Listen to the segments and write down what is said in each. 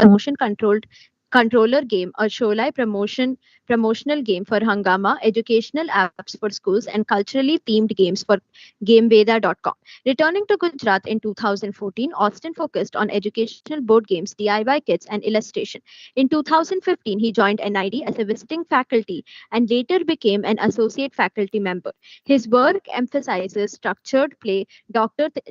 motion controller game, a Sholai promotional game for Hangama, educational apps for schools, and culturally themed games for GameVeda.com. Returning to Gujarat in 2014, Austin focused on educational board games, DIY kits, and illustration. In 2015, he joined NID as a visiting faculty and later became an associate faculty member. His work emphasizes structured play,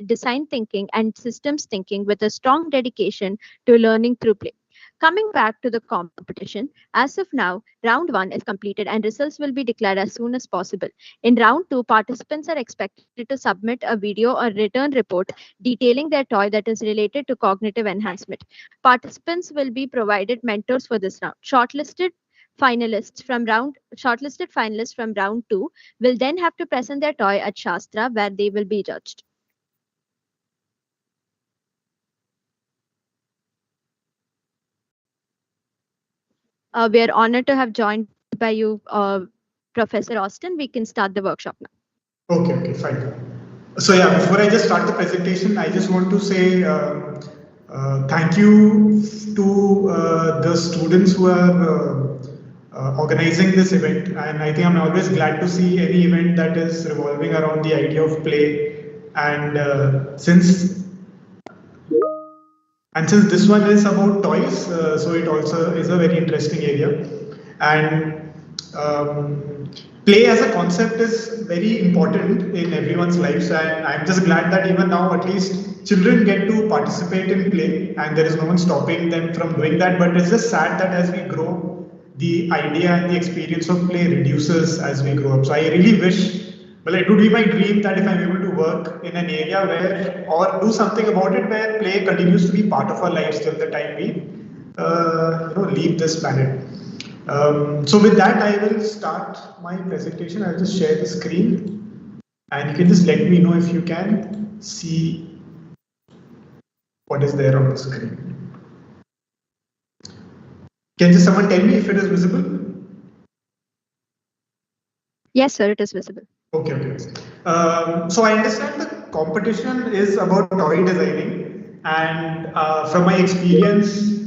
design thinking, and systems thinking with a strong dedication to learning through play. Coming back to the competition, as of now, round 1 is completed and results will be declared as soon as possible. In round 2, participants are expected to submit a video or written report detailing their toy that is related to cognitive enhancement. Participants will be provided mentors for this round. Shortlisted finalists from round 2 will then have to present their toy at Shaastra where they will be judged. We are honored to have joined by you, Professor Austin. We can start the workshop now. Okay, fine. So yeah, before I just start the presentation, I just want to say thank you to the students who are organizing this event. And I think I'm always glad to see any event that is revolving around the idea of play. And since this one is about toys, so it also is a very interesting area. And play as a concept is very important in everyone's lives, and I'm just glad that even now at least children get to participate in play and there is no one stopping them from doing that. But it's just sad that as we grow, the idea and the experience of play reduces as we grow up. So I really wish, well, it would be my dream that if I'm able to work in an area where, or do something about it where play continues to be part of our lives till the time we leave this planet. So with that, I will start my presentation. I'll just share the screen and you can just let me know if you can see what is there on the screen. Can just someone tell me if it is visible? Yes, sir, it is visible. Okay. So I understand the competition is about toy designing, and from my experience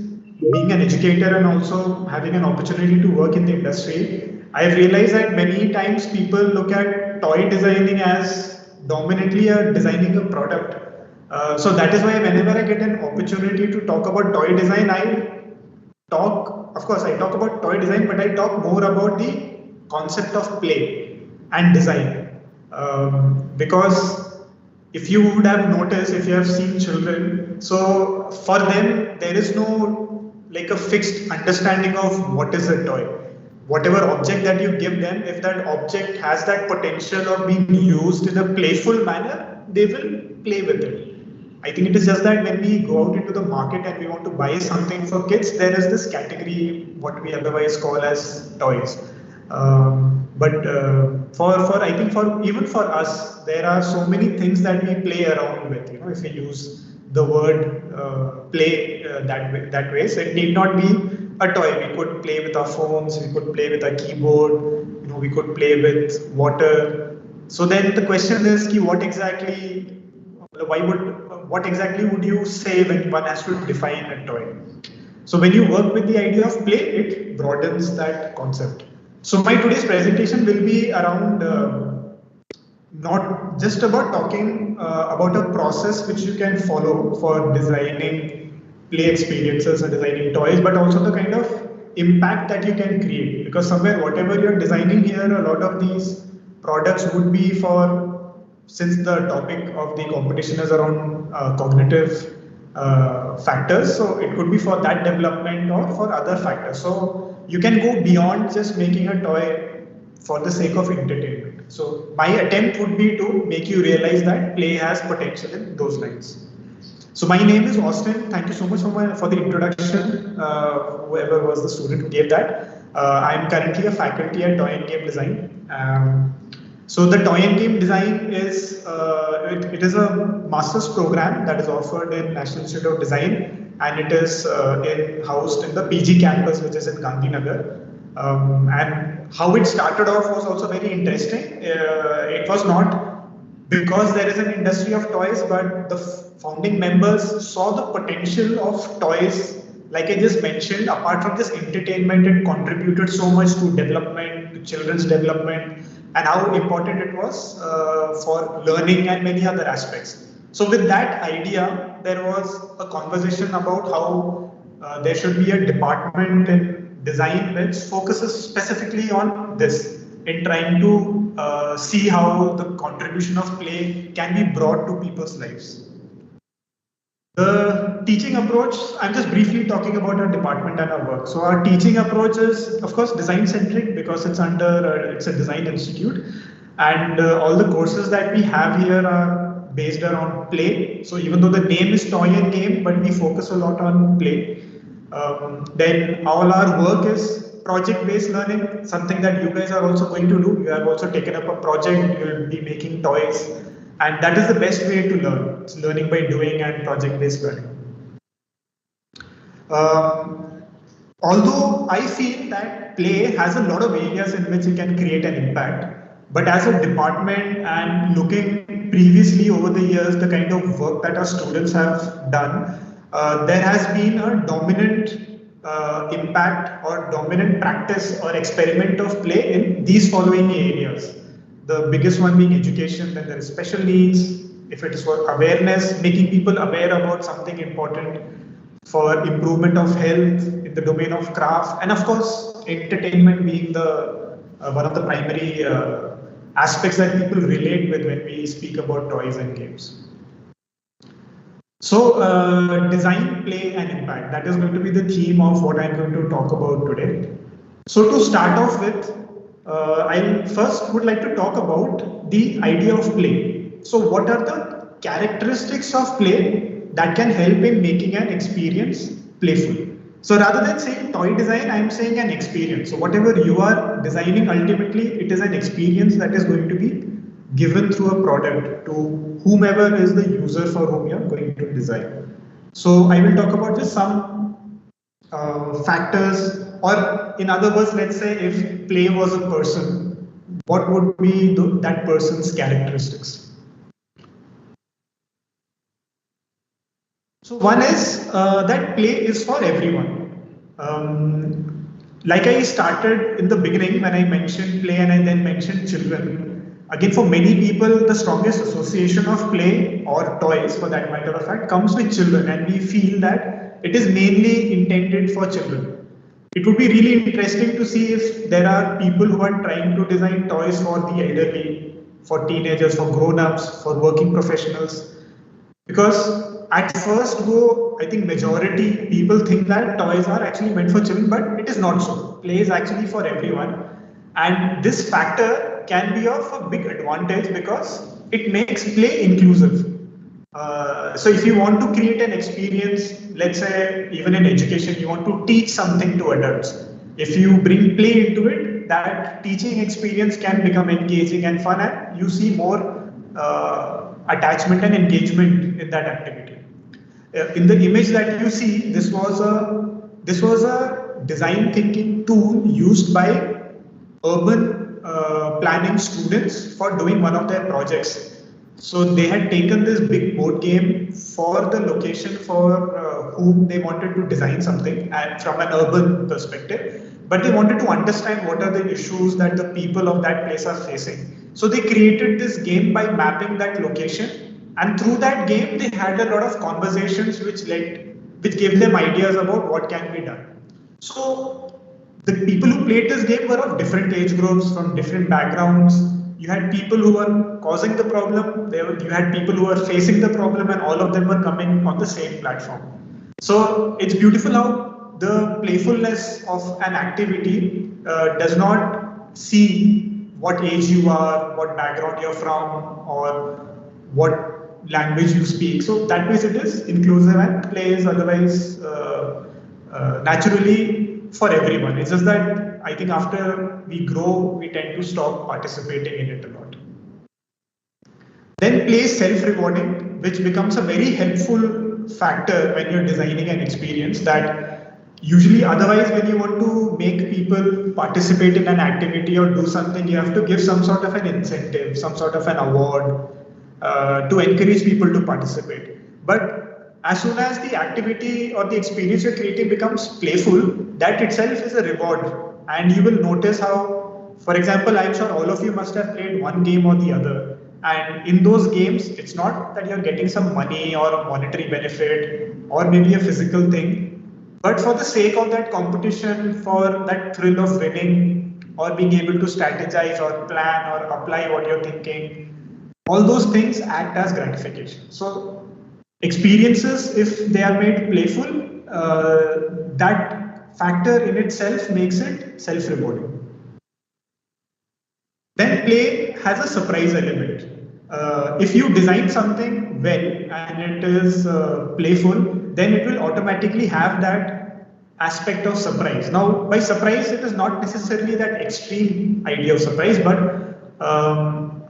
being an educator and also having an opportunity to work in the industry, I have realized that many times people look at toy designing as dominantly designing a product. So that is why whenever I get an opportunity to talk about toy design, I talk about toy design, but I talk more about the concept of play and design. Because if you would have noticed, if you have seen children, so for them, there is no like a fixed understanding of what is a toy. Whatever object that you give them, if that object has that potential of being used in a playful manner, they will play with it. I think it is just that when we go out into the market and we want to buy something for kids, there is this category, what we otherwise call as toys. But I think even for us, there are so many things that we play around with. If we use the word play that way, so it need not be a toy. We could play with our phones, we could play with our keyboard, we could play with water. So then the question is, what exactly would you say when one has to define a toy? So when you work with the idea of play, it broadens that concept. So my today's presentation will be around not just about talking about a process which you can follow for designing play experiences and designing toys, but also the kind of impact that you can create. Because somewhere, whatever you're designing here, a lot of these products would be for, since the topic of the competition is around cognitive factors, so it could be for that development or for other factors. So you can go beyond just making a toy for the sake of entertainment. So my attempt would be to make you realize that play has potential in those lines. So my name is Austin. Thank you so much for the introduction, whoever was the student who gave that. I'm currently a faculty at Toy and Game Design. So the Toy and Game Design is it is a master's program that is offered in National Institute of Design, and it is housed in the PG campus, which is in Gandhinagar. And how it started off was also very interesting. It was not because there is an industry of toys, but the founding members saw the potential of toys like I just mentioned, apart from just entertainment, it contributed so much to development, to children's development, and how important it was for learning and many other aspects. So with that idea, there was a conversation about how there should be a department in design which focuses specifically on this, in trying to see how the contribution of play can be brought to people's lives. The teaching approach, I'm just briefly talking about our department and our work. So our teaching approach is, of course, design-centric because it's it's a design institute. And all the courses that we have here are based around play. So even though the name is toy and game, but we focus a lot on play. Then all our work is project-based learning, something that you guys are also going to do. You have also taken up a project, you will be making toys. And that is the best way to learn. It's learning by doing and project-based learning. Although I feel that play has a lot of areas in which it can create an impact, but as a department and looking previously over the years, the kind of work that our students have done, there has been a dominant impact or dominant practice or experiment of play in these following areas. The biggest one being education, then there is special needs. If it is for awareness, making people aware about something important, for improvement of health in the domain of craft, and of course, entertainment being the one of the primary aspects that people relate with when we speak about toys and games. So, design, play, and impact. That is going to be the theme of what I'm going to talk about today. So, to start off with, I first would like to talk about the idea of play. So what are the characteristics of play that can help in making an experience playful? So rather than saying toy design, I am saying an experience. So whatever you are designing, ultimately, it is an experience that is going to be given through a product to whomever is the user for whom you are going to design. So I will talk about just some factors. Or in other words, let's say if play was a person, what would be that person's characteristics? So one is that play is for everyone. Like I started in the beginning when I mentioned play and I then mentioned children. Again, for many people, the strongest association of play or toys, for that matter of fact, comes with children, and we feel that it is mainly intended for children. It would be really interesting to see if there are people who are trying to design toys for the elderly, for teenagers, for grown-ups, for working professionals. Because at first go, I think majority people think that toys are actually meant for children, but it is not so. Play is actually for everyone. And this factor can be of a big advantage because it makes play inclusive. So if you want to create an experience, let's say even in education, you want to teach something to adults. If you bring play into it, that teaching experience can become engaging and fun, and you see more attachment and engagement in that activity. In the image that you see, this was a design thinking tool used by urban planning students for doing one of their projects. So they had taken this big board game for the location for whom they wanted to design something, and from an urban perspective, but they wanted to understand what are the issues that the people of that place are facing. So they created this game by mapping that location, and through that game they had a lot of conversations which gave them ideas about what can be done. So the people who played this game were of different age groups, from different backgrounds. You had people who were causing the problem, you had people who were facing the problem, and all of them were coming on the same platform. So it's beautiful how the playfulness of an activity does not see what age you are, what background you're from, or what language you speak. So that means it is inclusive, and play is otherwise naturally for everyone. It's just that I think after we grow, we tend to stop participating in it a lot. Then play is self-rewarding, which becomes a very helpful factor when you're designing an experience, that usually otherwise when you want to make people participate in an activity or do something, you have to give some sort of an incentive, some sort of an award to encourage people to participate. But as soon as the activity or the experience you're creating becomes playful, that itself is a reward. And you will notice how, for example, I'm sure all of you must have played one game or the other. And in those games, it's not that you're getting some money or a monetary benefit or maybe a physical thing, but for the sake of that competition, for that thrill of winning or being able to strategize or plan or apply what you're thinking, all those things act as gratification. So experiences, if they are made playful, that factor in itself makes it self-rewarding. Then play has a surprise element. If you design something well and it is playful, then it will automatically have that aspect of surprise. Now, by surprise, it is not necessarily that extreme idea of surprise, but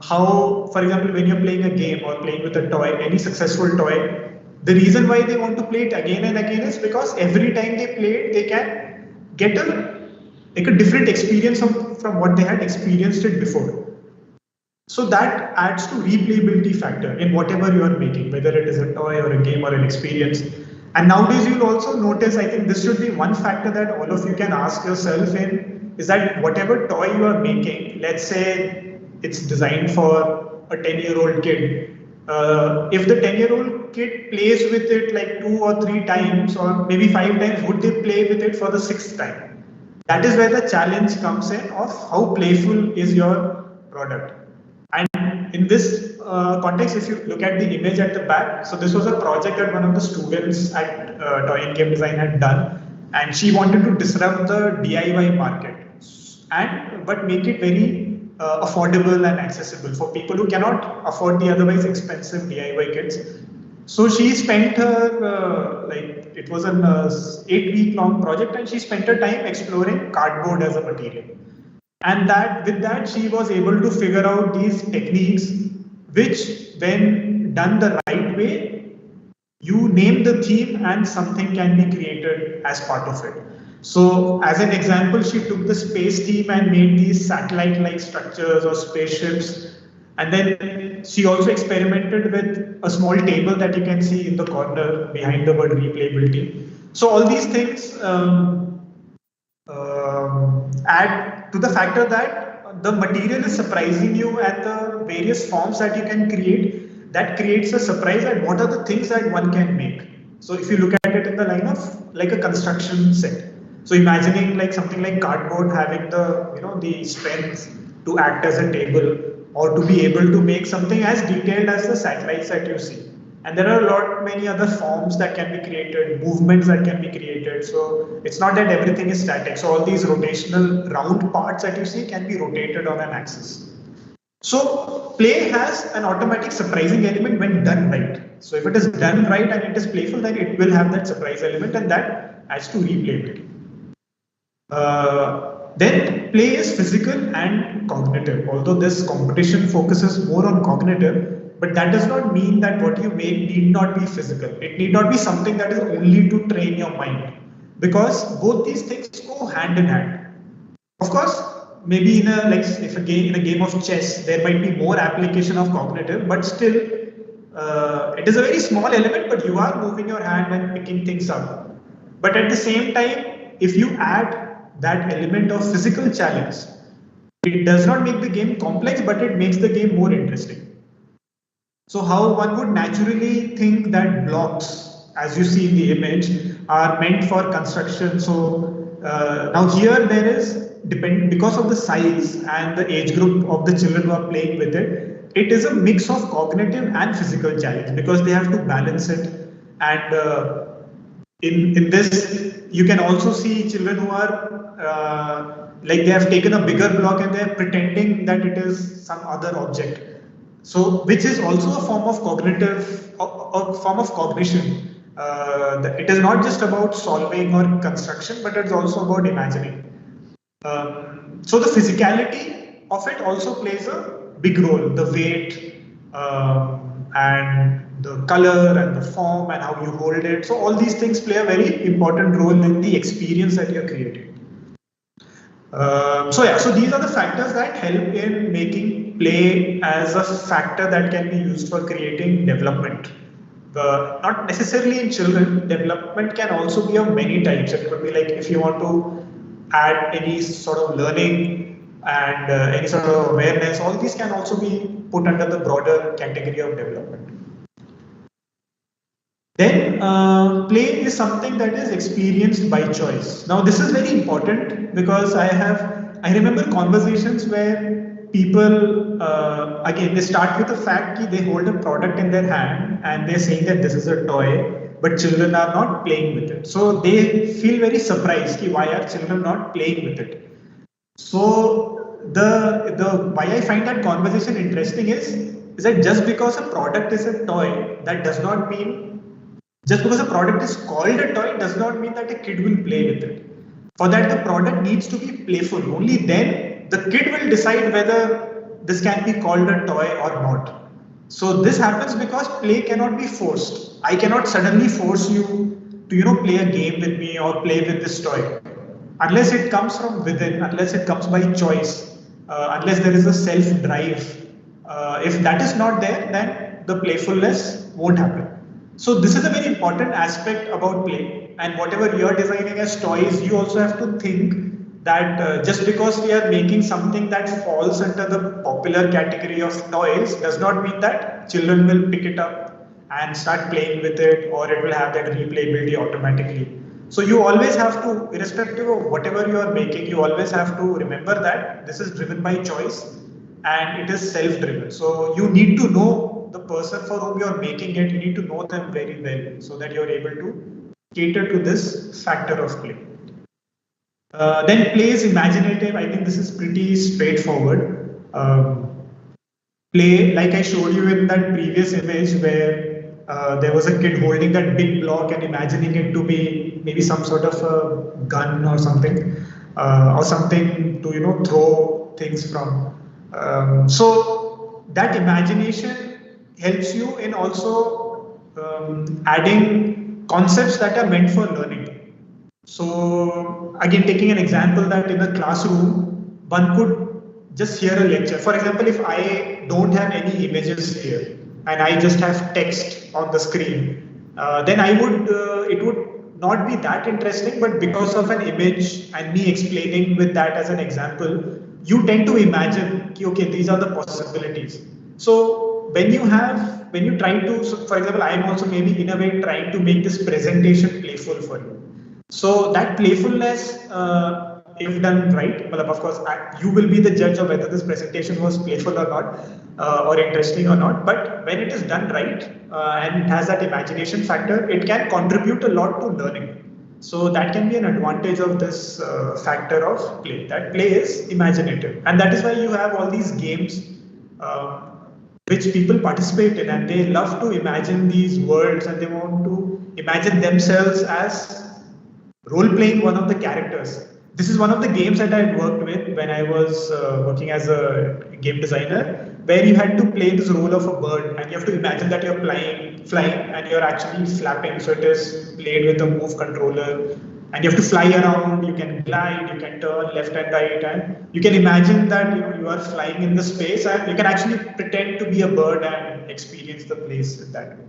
how, for example, when you're playing a game or playing with a toy, any successful toy, the reason why they want to play it again and again is because every time they play it, they can get a different experience from what they had experienced it before. So that adds to replayability factor in whatever you are making, whether it is a toy or a game or an experience. And nowadays you'll also notice, I think this should be one factor that all of you can ask yourself in, is that whatever toy you are making, let's say it's designed for a 10-year-old kid. If the 10-year-old kid plays with it like 2 or 3 times or maybe 5 times, would they play with it for the 6th time? That is where the challenge comes in of how playful is your product. And in this context, if you look at the image at the back, so this was a project that one of the students at Toy and Game Design had done, and she wanted to disrupt the DIY market, but make it very affordable and accessible for people who cannot afford the otherwise expensive DIY kits. So she spent her, it was an 8-week long project, and she spent her time exploring cardboard as a material. And with that, she was able to figure out these techniques, which when done the right way, you name the theme and something can be created as part of it. So as an example, she took the space theme and made these satellite-like structures or spaceships. And then she also experimented with a small table that you can see in the corner behind the word replayability. So all these things add to the factor that the material is surprising you at the various forms that you can create. That creates a surprise at what are the things that one can make. So if you look at it in the line of like a construction set. So imagining like something like cardboard having the strength to act as a table or to be able to make something as detailed as the satellites that you see. And there are many other forms that can be created, movements that can be created. So it's not that everything is static. So all these rotational round parts that you see can be rotated on an axis. So play has an automatic surprising element when done right. So if it is done right and it is playful, then it will have that surprise element, and that adds to replayability. Then play is physical and cognitive. Although this competition focuses more on cognitive, but that does not mean that what you make need not be physical. It need not be something that is only to train your mind, because both these things go hand in hand. Of course, maybe in a game of chess, there might be more application of cognitive, but still, it is a very small element, but you are moving your hand and picking things up. But at the same time, if you add that element of physical challenge, it does not make the game complex, but it makes the game more interesting. So how one would naturally think that blocks, as you see in the image, are meant for construction. So now here there is, because of the size and the age group of the children who are playing with it, it is a mix of cognitive and physical challenge because they have to balance it. And in this, you can also see children who are they have taken a bigger block and they are pretending that it is some other object. So, which is also a form of cognition. It is not just about solving or construction, but it's also about imagining. So the physicality of it also plays a big role. The weight and the color and the form and how you hold it. So all these things play a very important role in the experience that you're creating. So these are the factors that help in making play as a factor that can be used for creating development. not necessarily in children, development can also be of many types. It could be like if you want to add any sort of learning and any sort of awareness, all these can also be put under the broader category of development. Then play is something that is experienced by choice. Now this is very important because I remember conversations where people again they start with the fact that they hold a product in their hand and they're saying that this is a toy, but children are not playing with it. So they feel very surprised that why are children not playing with it. So the why I find that conversation interesting is that just because a product is a toy, that does not mean just because a product is called a toy does not mean that a kid will play with it. For that, the product needs to be playful. Only then the kid will decide whether this can be called a toy or not. So this happens because play cannot be forced. I cannot suddenly force you to play a game with me or play with this toy. Unless it comes from within, unless it comes by choice, unless there is a self-drive. If that is not there, then the playfulness won't happen. So this is a very important aspect about play, and whatever you are designing as toys, you also have to think that just because we are making something that falls under the popular category of toys does not mean that children will pick it up and start playing with it, or it will have that replayability automatically. So you always have to, irrespective of whatever you are making, you always have to remember that this is driven by choice and it is self-driven. So you need to know the person for whom you are making it, you need to know them very well so that you are able to cater to this factor of play. Then play is imaginative. I think this is pretty straightforward. Play, like I showed you in that previous image where there was a kid holding that big block and imagining it to be maybe some sort of a gun or something to throw things from. So that imagination helps you in also adding concepts that are meant for learning. So again, taking an example that in a classroom, one could just hear a lecture. For example, if I don't have any images here and I just have text on the screen, then it would not be that interesting, but because of an image and me explaining with that as an example, you tend to imagine, okay, these are the possibilities. So when you try to, so for example, I am also maybe in a way trying to make this presentation playful for you. So that playfulness, if done right, well, of course, you will be the judge of whether this presentation was playful or not, or interesting or not. But when it is done right and it has that imagination factor, it can contribute a lot to learning. So that can be an advantage of this factor of play. That play is imaginative, and that is why you have all these games which people participate in, and they love to imagine these worlds and they want to imagine themselves as role-playing one of the characters. This is one of the games that I had worked with when I was working as a game designer, where you had to play this role of a bird and you have to imagine that you're flying and you're actually flapping. So it is played with a move controller and you have to fly around, you can glide, you can turn left and right, and you can imagine that you are flying in the space and you can actually pretend to be a bird and experience the place in that way.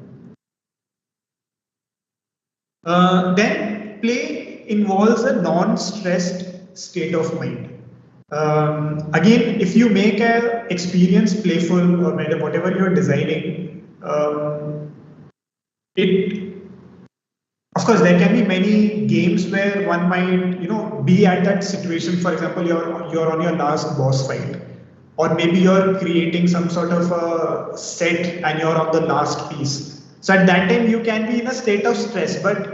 Then play involves a non-stressed state of mind. Again, if you make an experience playful or whatever you're designing, of course, there can be many games where one might, be at that situation. For example, you're on your last boss fight, or maybe you're creating some sort of a set and you're on the last piece. So at that time, you can be in a state of stress, but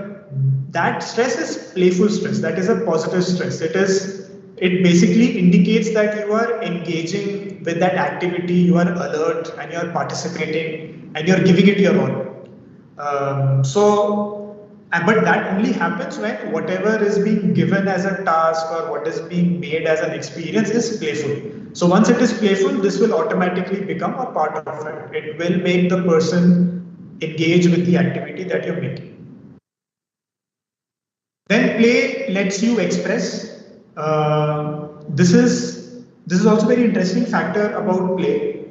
that stress is playful stress. That is a positive stress. It basically indicates that you are engaging with that activity, you are alert and you're participating and you're giving it your all. But that only happens when whatever is being given as a task or what is being made as an experience is playful. So once it is playful, this will automatically become a part of it. It will make the person engage with the activity that you're making. Then play lets you express. This is also very interesting factor about play.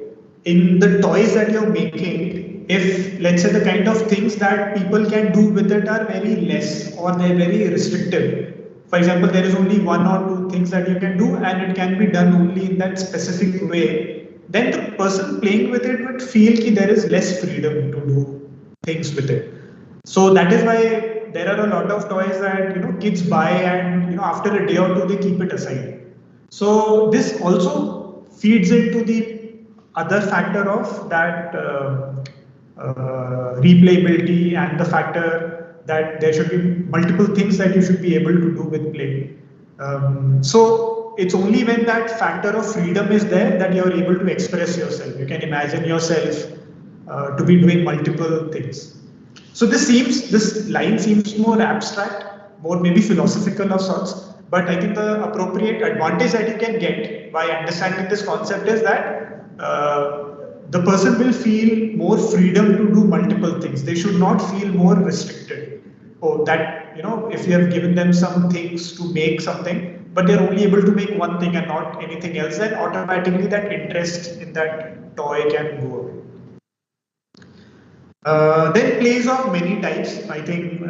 In the toys that you're making, if, let's say, the kind of things that people can do with it are very less or they're very restrictive. For example, there is only one or two things that you can do and it can be done only in that specific way, then the person playing with it would feel that there is less freedom to do things with it. So that is why there are a lot of toys that kids buy, and after a day or two they keep it aside. So this also feeds into the other factor of that replayability, and the factor that there should be multiple things that you should be able to do with play. So it's only when that factor of freedom is there that you're able to express yourself. You can imagine yourself to be doing multiple things. So this line seems more abstract, more maybe philosophical of sorts, but I think the appropriate advantage that you can get by understanding this concept is that the person will feel more freedom to do multiple things. They should not feel more restricted. Oh, that, if you have given them some things to make something, but they're only able to make one thing and not anything else, then automatically that interest in that toy can go away. Then plays of many types. I think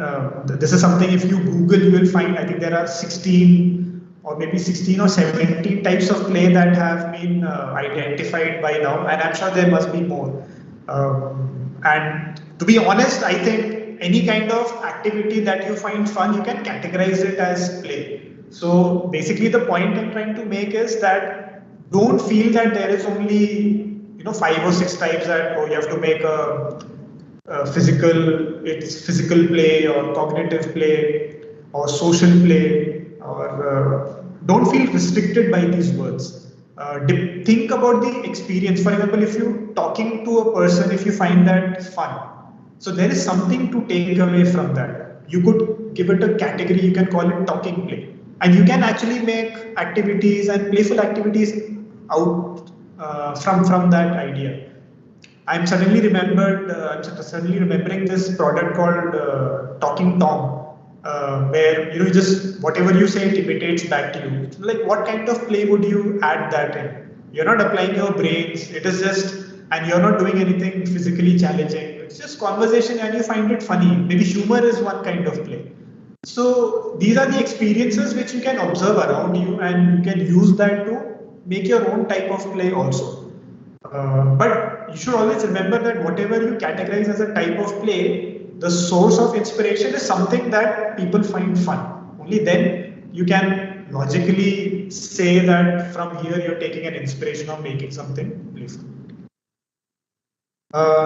this is something, if you Google, you will find, I think there are 16 or maybe 16 or 17 types of play that have been identified by now, and I'm sure there must be more. And to be honest, I think any kind of activity that you find fun, you can categorize it as play. So basically the point I'm trying to make is that don't feel that there is only 5 or 6 types, that you have to make a physical play or cognitive play or social play, or don't feel restricted by these words. Think about the experience. For example, if you're talking to a person, if you find that fun, so there is something to take away from that. You could give it a category, you can call it talking play, and you can actually make activities and playful activities out from that idea. I'm suddenly remembering this product called Talking Tom, where you just whatever you say, it imitates back to you. Like, what kind of play would you add that in? You're not applying your brains. It is just, and you're not doing anything physically challenging. It's just conversation, and you find it funny. Maybe humor is one kind of play. So these are the experiences which you can observe around you, and you can use that to make your own type of play also. But you should always remember that whatever you categorize as a type of play, the source of inspiration is something that people find fun. Only then you can logically say that from here you're taking an inspiration of making something playful.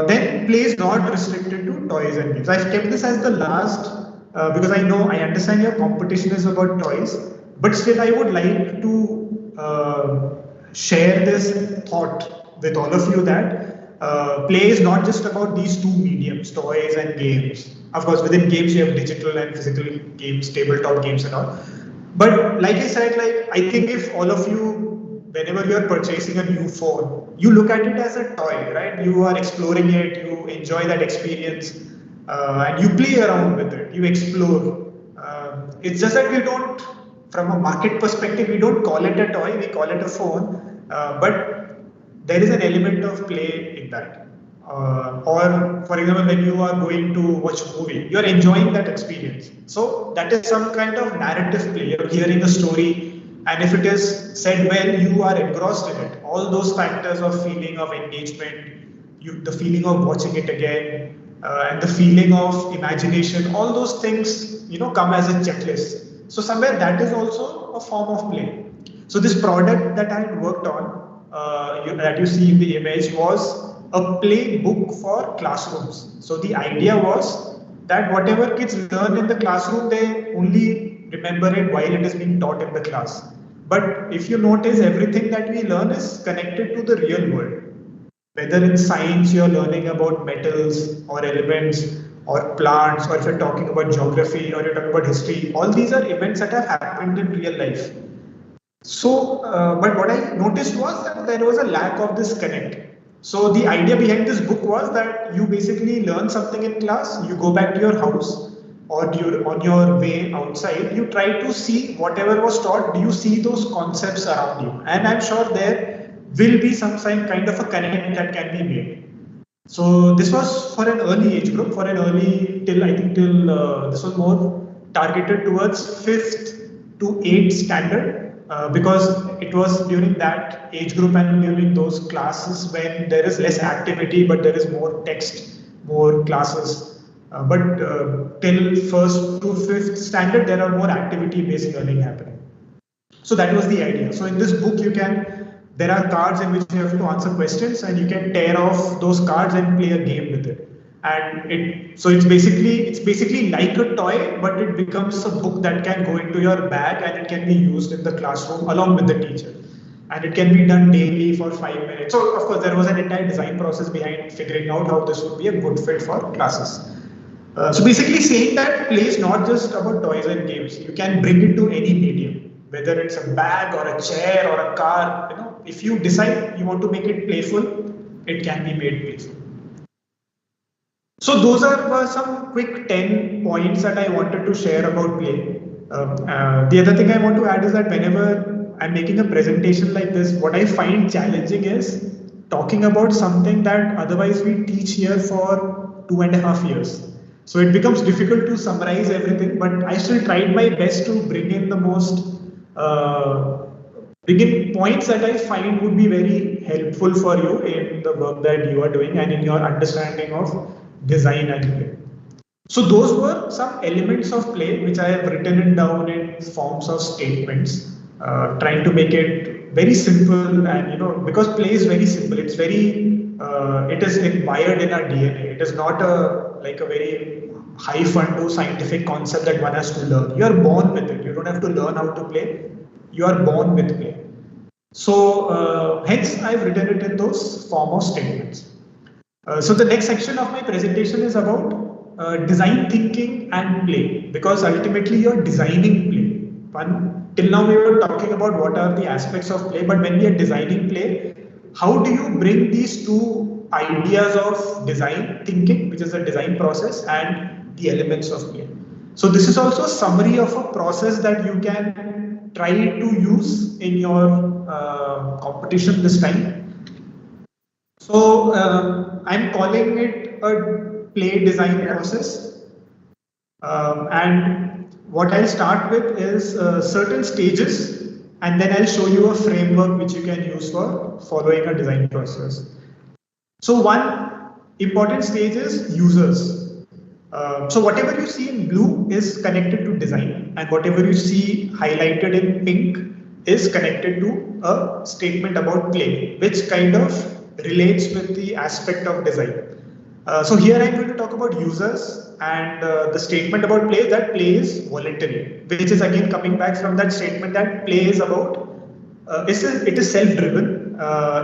Then play is not restricted to toys and games. I've kept this as the last because I understand your competition is about toys, but still I would like to share this thought with all of you that play is not just about these two mediums, toys and games. Of course, within games you have digital and physical games, tabletop games and all. But like I said, I think if all of you, whenever you are purchasing a new phone, you look at it as a toy, right? You are exploring it, you enjoy that experience, and you play around with it, you explore. It's just that we don't, from a market perspective, we don't call it a toy, we call it a phone, but there is an element of play in that. Or for example, when you are going to watch a movie, you are enjoying that experience. So that is some kind of narrative play. You're hearing a story, and if it is said well, you are engrossed in it. All those factors of feeling of engagement, the feeling of watching it again, and the feeling of imagination, all those things, come as a checklist. So somewhere that is also a form of play. So this product that I had worked on, that you see in the image, was a play book for classrooms. So the idea was that whatever kids learn in the classroom, they only remember it while it is being taught in the class. But if you notice, everything that we learn is connected to the real world. Whether in science you're learning about metals or elements or plants, or if you're talking about geography or you're talking about history, all these are events that have happened in real life. So, but what I noticed was that there was a lack of this connect. So the idea behind this book was that you basically learn something in class, you go back to your house, or on your way outside, you try to see whatever was taught, do you see those concepts around you? And I'm sure there will be some kind of a connect that can be made. So this was for an early age group, for an early till I think till this was more targeted towards 5th to 8th standard because it was during that age group and during those classes when there is less activity but there is more text, more classes. But till 1st to 5th standard there are more activity-based learning happening. So that was the idea. So in this book, there are cards in which you have to answer questions, and you can tear off those cards and play a game with it. And so it's basically like a toy, but it becomes a book that can go into your bag and it can be used in the classroom along with the teacher. And it can be done daily for 5 minutes. So of course, there was an entire design process behind figuring out how this would be a good fit for classes. So basically saying that play is not just about toys and games. You can bring it to any medium, whether it's a bag or a chair or a car. If you decide you want to make it playful, it can be made playful. So those were some quick 10 points that I wanted to share about play. The other thing I want to add is that whenever I'm making a presentation like this, what I find challenging is talking about something that otherwise we teach here for 2.5 years. So it becomes difficult to summarize everything, but I still tried my best to bring in the most points that I find would be very helpful for you in the work that you are doing and in your understanding of design and play. So those were some elements of play which I have written it down in forms of statements, trying to make it very simple. And because play is very simple, it's it is wired in our DNA. It is not like a very high fun scientific concept that one has to learn. You are born with it. You don't have to learn how to play. You are born with play. So hence I've written it in those form of statements. So the next section of my presentation is about design thinking and play, because ultimately you're designing play. Till now we were talking about what are the aspects of play, but when we are designing play, how do you bring these two ideas of design thinking, which is the design process, and the elements of play? So this is also a summary of a process that you can try to use in your competition this time. So I'm calling it a play design process. And what I'll start with is certain stages, and then I'll show you a framework which you can use for following a design process. So one important stage is users. So whatever you see in blue is connected to design, and whatever you see highlighted in pink is connected to a statement about play, which kind of relates with the aspect of design. So here I'm going to talk about users, and the statement about play, that play is voluntary, which is again coming back from that statement that play is about, it is self-driven.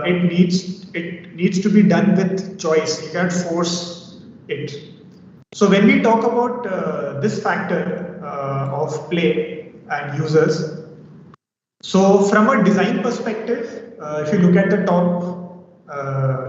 It needs to be done with choice. You can't force it. So when we talk about this factor of play and users, so from a design perspective, if you look at the top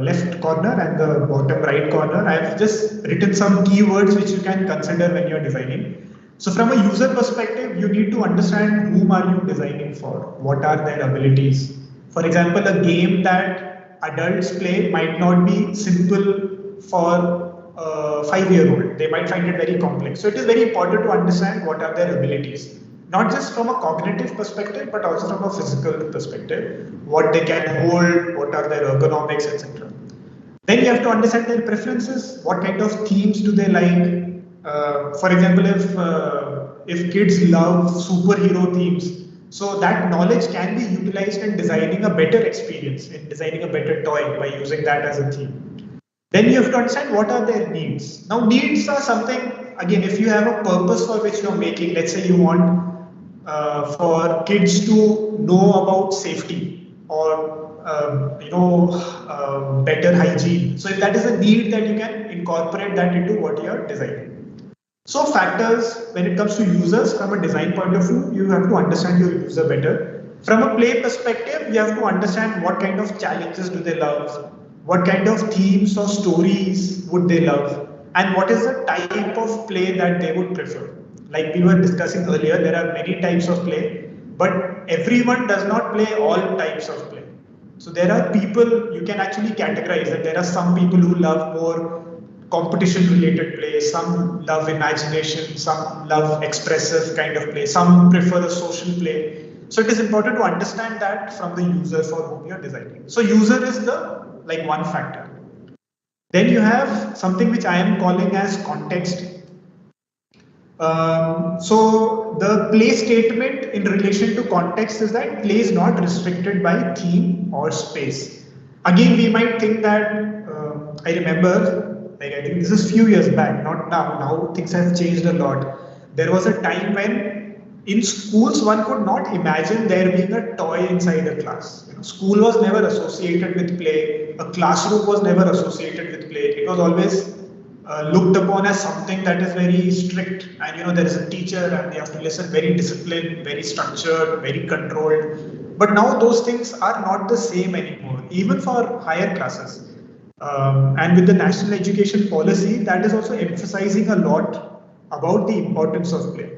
left corner and the bottom right corner, I've just written some keywords which you can consider when you're designing. So from a user perspective, you need to understand whom are you designing for, what are their abilities. For example, a game that adults play might not be simple for a 5-year-old. They might find it very complex. So it is very important to understand what are their abilities, not just from a cognitive perspective, but also from a physical perspective, what they can hold, what are their ergonomics, etc. Then you have to understand their preferences, what kind of themes do they like. For example, if kids love superhero themes, so that knowledge can be utilized in designing a better experience, in designing a better toy by using that as a theme. Then you have to understand what are their needs. Now needs are something, again, if you have a purpose for which you're making, let's say you want for kids to know about safety or better hygiene. So if that is a need, that you can incorporate that into what you're designing. So factors, when it comes to users, from a design point of view, you have to understand your user better. From a play perspective, you have to understand what kind of challenges do they love, what kind of themes or stories would they love, and what is the type of play that they would prefer. Like we were discussing earlier, there are many types of play, but everyone does not play all types of play. So there are people, you can actually categorize that there are some people who love more competition related play, some love imagination, some love expressive kind of play, some prefer a social play. So it is important to understand that from the user for whom you're designing. So user is the like one factor. Then you have something which I am calling as context. So the play statement in relation to context is that play is not restricted by theme or space. Again, we might think that, I remember, like I think this is few years back, not now. Now things have changed a lot. There was a time when in schools one could not imagine there being a toy inside a class. School was never associated with play. A classroom was never associated with play. It was always looked upon as something that is very strict, and there is a teacher and they have to listen, very disciplined, very structured, very controlled. But now those things are not the same anymore, even for higher classes. And with the national education policy, that is also emphasizing a lot about the importance of play.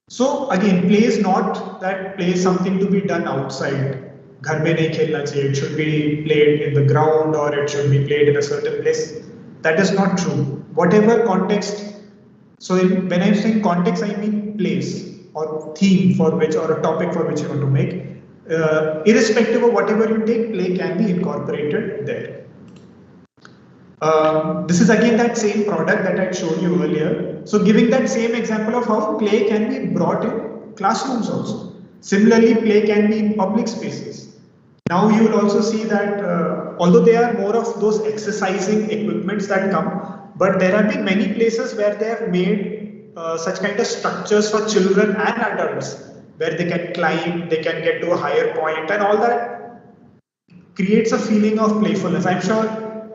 So again, play is not that play is something to be done outside. Ghar mein nahi khelna chahiye. It should be played in the ground or it should be played in a certain place. That is not true. Whatever context, so when I'm saying context, I mean place or theme for which or a topic for which you want to make. Irrespective of whatever you take, play can be incorporated there. This is again that same product that I had shown you earlier. So giving that same example of how play can be brought in classrooms also. Similarly, play can be in public spaces. Now you will also see that although they are more of those exercising equipments that come, but there have been many places where they have made such kind of structures for children and adults where they can climb, they can get to a higher point, and all that creates a feeling of playfulness. I'm sure,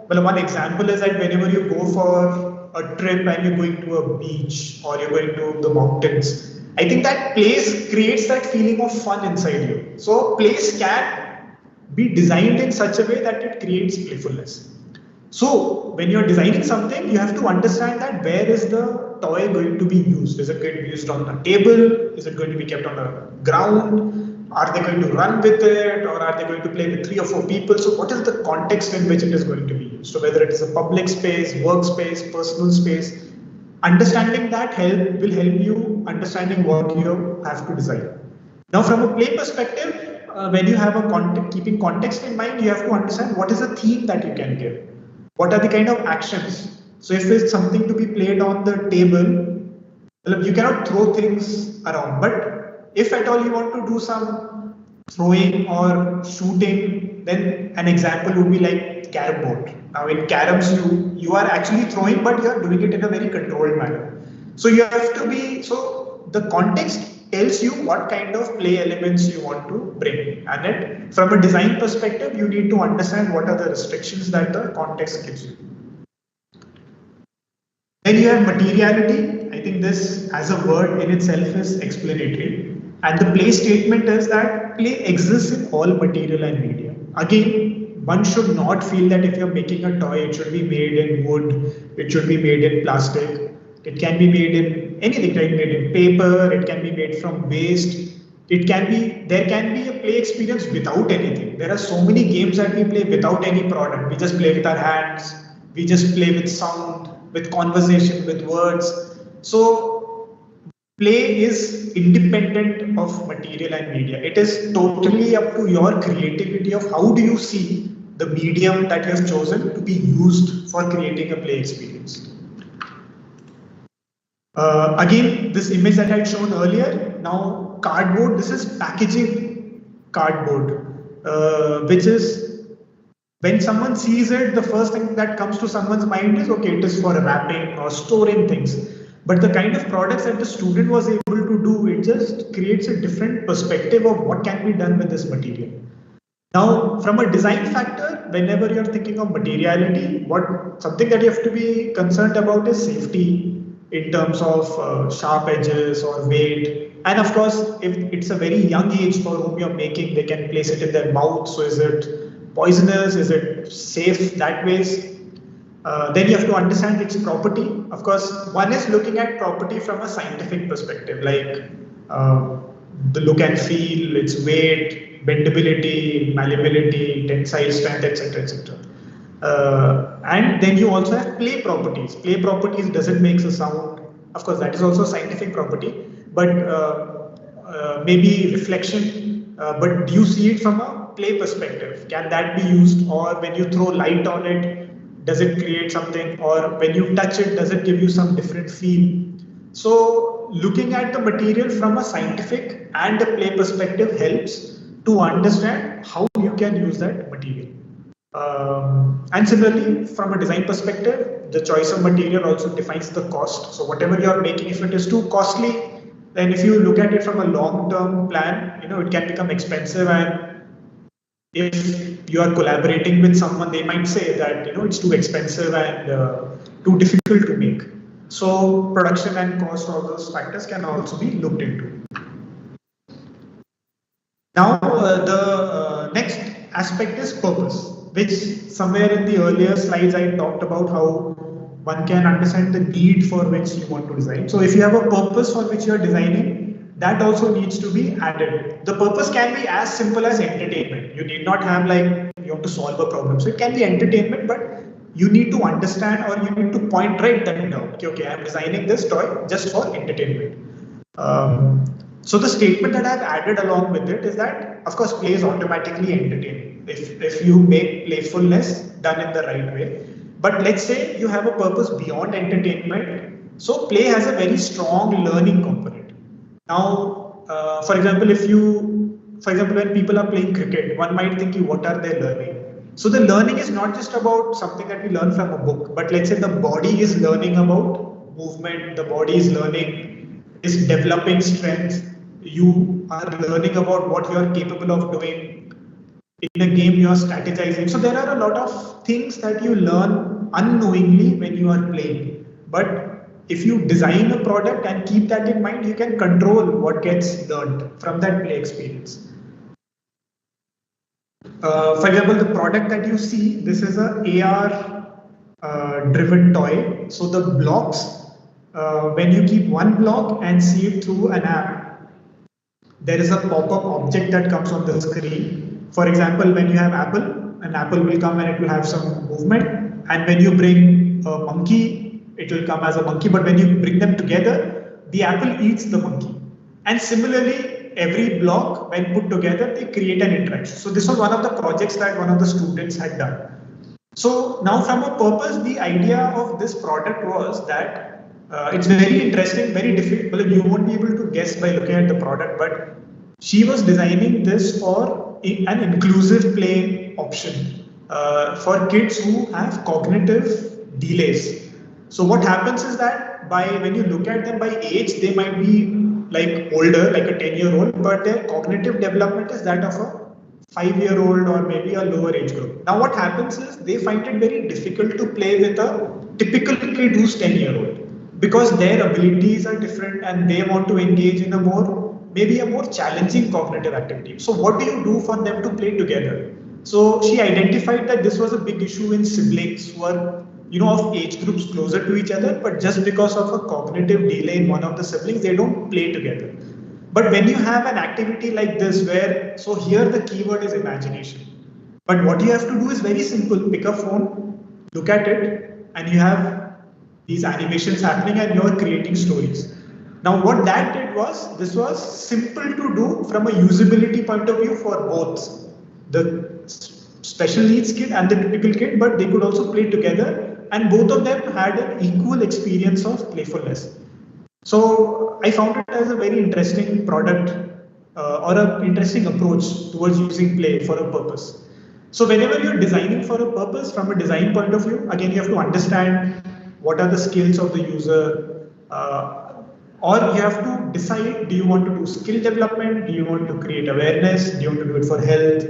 well, one example is that whenever you go for a trip and you're going to a beach or you're going to the mountains, I think that place creates that feeling of fun inside you. So place can be designed in such a way that it creates playfulness. So when you're designing something, you have to understand that where is the toy going to be used? Is it going to be used on a table? Is it going to be kept on the ground? Are they going to run with it, or are they going to play with 3 or 4 people? So what is the context in which it is going to be used? So whether it is a public space, workspace, personal space, understanding that will help you understanding what you have to design. Now from a play perspective, when you have keeping context in mind, you have to understand what is the theme that you can give. What are the kind of actions? So if it's something to be played on the table, you cannot throw things around. But if at all you want to do some throwing or shooting, then an example would be like carom board. Now in caroms, you are actually throwing, but you are doing it in a very controlled manner. So you have to be, so the context tells you what kind of play elements you want to bring. And from a design perspective, you need to understand what are the restrictions that the context gives you. Then you have materiality. I think this as a word in itself is explanatory. And the play statement is that play exists in all material and media. Again, one should not feel that if you're making a toy, it should be made in wood, it should be made in plastic. It can be made in anything, it can be made in paper, it can be made from waste. There can be a play experience without anything. There are so many games that we play without any product. We just play with our hands, we just play with sound, with conversation, with words. So play is independent of material and media. It is totally up to your creativity of how do you see the medium that you have chosen to be used for creating a play experience. Again, this image that I had shown earlier, now cardboard, this is packaging cardboard, which is when someone sees it, the first thing that comes to someone's mind is, okay, it is for wrapping or storing things. But the kind of products that the student was able to do, it just creates a different perspective of what can be done with this material. Now, from a design factor, whenever you're thinking of materiality, something that you have to be concerned about is safety, in terms of sharp edges or weight. And of course, if it's a very young age for whom you're making, they can place it in their mouth. So is it poisonous? Is it safe that way? Then you have to understand its property. Of course, one is looking at property from a scientific perspective, like the look and feel, its weight, bendability, malleability, tensile strength, etc., etc. And then you also have play properties. Play properties doesn't make a sound. Of course, that is also a scientific property, but maybe reflection. But do you see it from a play perspective? Can that be used? Or when you throw light on it, does it create something? Or when you touch it, does it give you some different feel? So looking at the material from a scientific and a play perspective helps to understand how you can use that material. And similarly, from a design perspective, the choice of material also defines the cost. So whatever you are making, if it is too costly, then if you look at it from a long-term plan, it can become expensive. And if you are collaborating with someone, they might say that it's too expensive and too difficult to make. So production and cost, all those factors can also be looked into. Now the next aspect is purpose, which somewhere in the earlier slides I talked about how one can understand the need for which you want to design. So if you have a purpose for which you are designing, that also needs to be added. The purpose can be as simple as entertainment. You need not have like you have to solve a problem. So it can be entertainment, but you need to understand or you need to point right then down. Okay, I'm designing this toy just for entertainment. So the statement that I've added along with it is that, of course, play is automatically entertaining if you make playfulness done in the right way. But let's say you have a purpose beyond entertainment. So play has a very strong learning component. Now, for example, when people are playing cricket, one might think, what are they learning? So the learning is not just about something that we learn from a book, but let's say the body is learning about movement, the body is developing strength. You are learning about what you are capable of doing. In a game, you are strategizing. So there are a lot of things that you learn unknowingly when you are playing. But if you design a product and keep that in mind, you can control what gets learned from that play experience. For example, the product that you see, this is a AR driven toy. So the blocks, when you keep one block and see it through an app, there is a pop-up object that comes on the screen. For example, when you have apple, an apple will come and it will have some movement. And when you bring a monkey, it will come as a monkey. But when you bring them together, the apple eats the monkey. And similarly, every block, when put together, they create an interaction. So this was one of the projects that one of the students had done. So now from a purpose, the idea of this product was that it's very interesting, very difficult. You won't be able to guess by looking at the product, but she was designing this for an inclusive play option for kids who have cognitive delays. So what happens is that when you look at them by age, they might be like older, like a 10-year-old, but their cognitive development is that of a 5-year-old or maybe a lower age group. Now what happens is they find it very difficult to play with a typical kid who's 10-year-old. Because their abilities are different and they want to engage in maybe a more challenging cognitive activity. So what do you do for them to play together? So she identified that this was a big issue in siblings who are, of age groups closer to each other, but just because of a cognitive delay in one of the siblings, they don't play together. But when you have an activity like this so here the keyword is imagination. But what you have to do is very simple. Pick a phone, look at it, and you have these animations happening and you're creating stories. Now what that did was, this was simple to do from a usability point of view for both the special needs kid and the typical kid, but they could also play together and both of them had an equal experience of playfulness. So I found it as a very interesting product or an interesting approach towards using play for a purpose. So whenever you're designing for a purpose from a design point of view, again, you have to understand what are the skills of the user, or you have to decide, do you want to do skill development? Do you want to create awareness? Do you want to do it for health?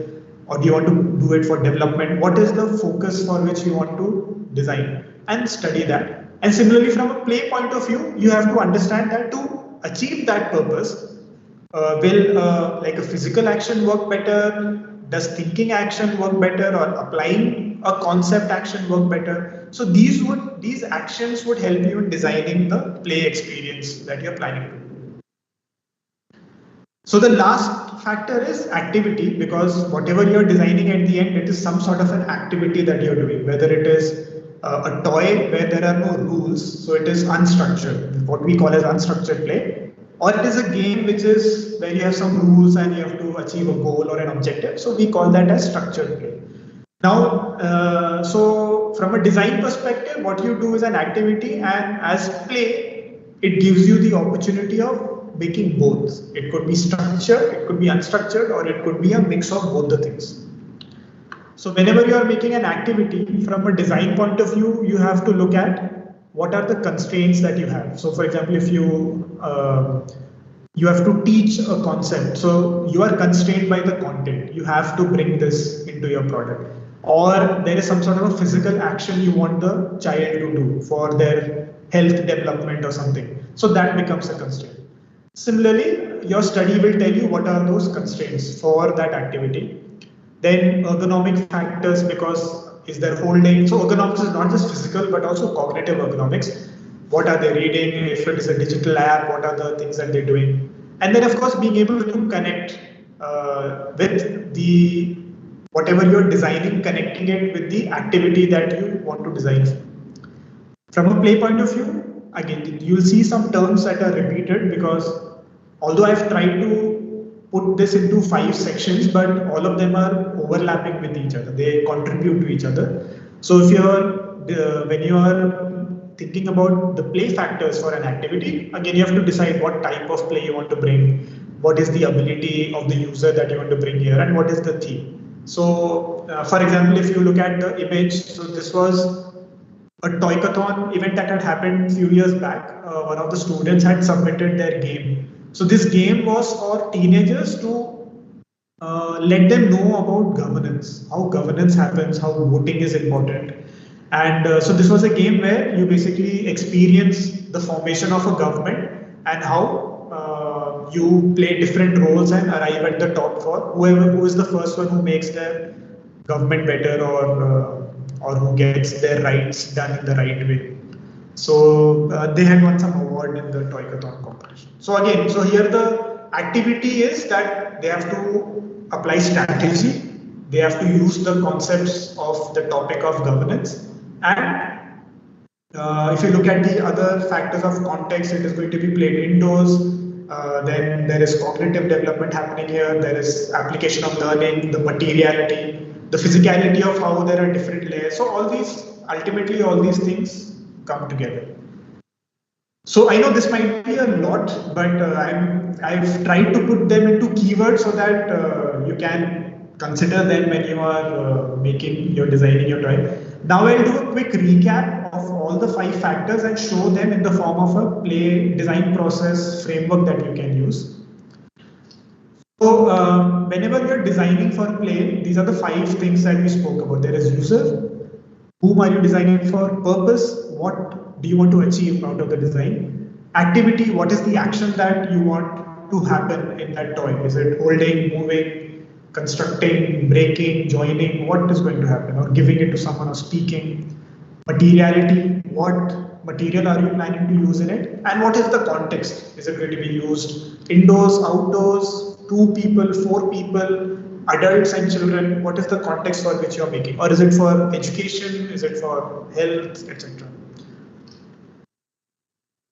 Or do you want to do it for development? What is the focus for which you want to design and study that? And similarly, from a play point of view, you have to understand that to achieve that purpose, will like a physical action work better? Does thinking action work better, or applying a concept action work better? So these actions would help you in designing the play experience that you're planning to do. So the last factor is activity, because whatever you're designing at the end, it is some sort of an activity that you're doing, whether it is a toy where there are no rules, so it is unstructured, what we call as unstructured play, or it is a game which is where you have some rules and you have to achieve a goal or an objective, so we call that as structured play. Now, so from a design perspective, what you do is an activity, and as play, it gives you the opportunity of making both. It could be structured, it could be unstructured, or it could be a mix of both the things. So whenever you are making an activity, from a design point of view, you have to look at what are the constraints that you have. So for example, if you have to teach a concept, so you are constrained by the content. You have to bring this into your product. Or there is some sort of a physical action you want the child to do for their health development or something. So that becomes a constraint. Similarly, your study will tell you what are those constraints for that activity. Then ergonomic factors, because is there holding? So ergonomics is not just physical, but also cognitive ergonomics. What are they reading? If it is a digital app, what are the things that they're doing? And then of course, being able to connect with the whatever you're designing, connecting it with the activity that you want to design. From a play point of view, again, you'll see some terms that are repeated, because although I've tried to put this into 5 sections, but all of them are overlapping with each other. They contribute to each other. So if when you are thinking about the play factors for an activity, again, you have to decide what type of play you want to bring, what is the ability of the user that you want to bring here, and what is the theme. So, for example, if you look at the image, so this was a toycathon event that had happened a few years back. One of the students had submitted their game. So this game was for teenagers to let them know about governance, how governance happens, how voting is important. And so this was a game where you basically experience the formation of a government and how you play different roles and arrive at the top for who is the first one who makes their government better, or who gets their rights done in the right way. So they had won some award in the toycathon competition. So again, so here the activity is that they have to apply strategy, they have to use the concepts of the topic of governance, and if you look at the other factors of context, it is going to be played indoors. Then there is cognitive development happening here. There is application of learning, the materiality, the physicality of how there are different layers. So ultimately all these things come together. So I know this might be a lot, but I've tried to put them into keywords so that you can consider them when you are designing your toy. Now I'll do a quick recap of all the 5 factors and show them in the form of a play design process framework that you can use. So whenever you're designing for play, these are the 5 things that we spoke about. There is user, whom are you designing for, purpose, what do you want to achieve out of the design, activity, what is the action that you want to happen in that toy, is it holding, moving, constructing, breaking, joining, what is going to happen, or giving it to someone or speaking. Materiality, what material are you planning to use in it, and what is the context? Is it going to be used indoors, outdoors, 2 people, 4 people, adults and children? What is the context for which you are making? Or is it for education? Is it for health, etc.?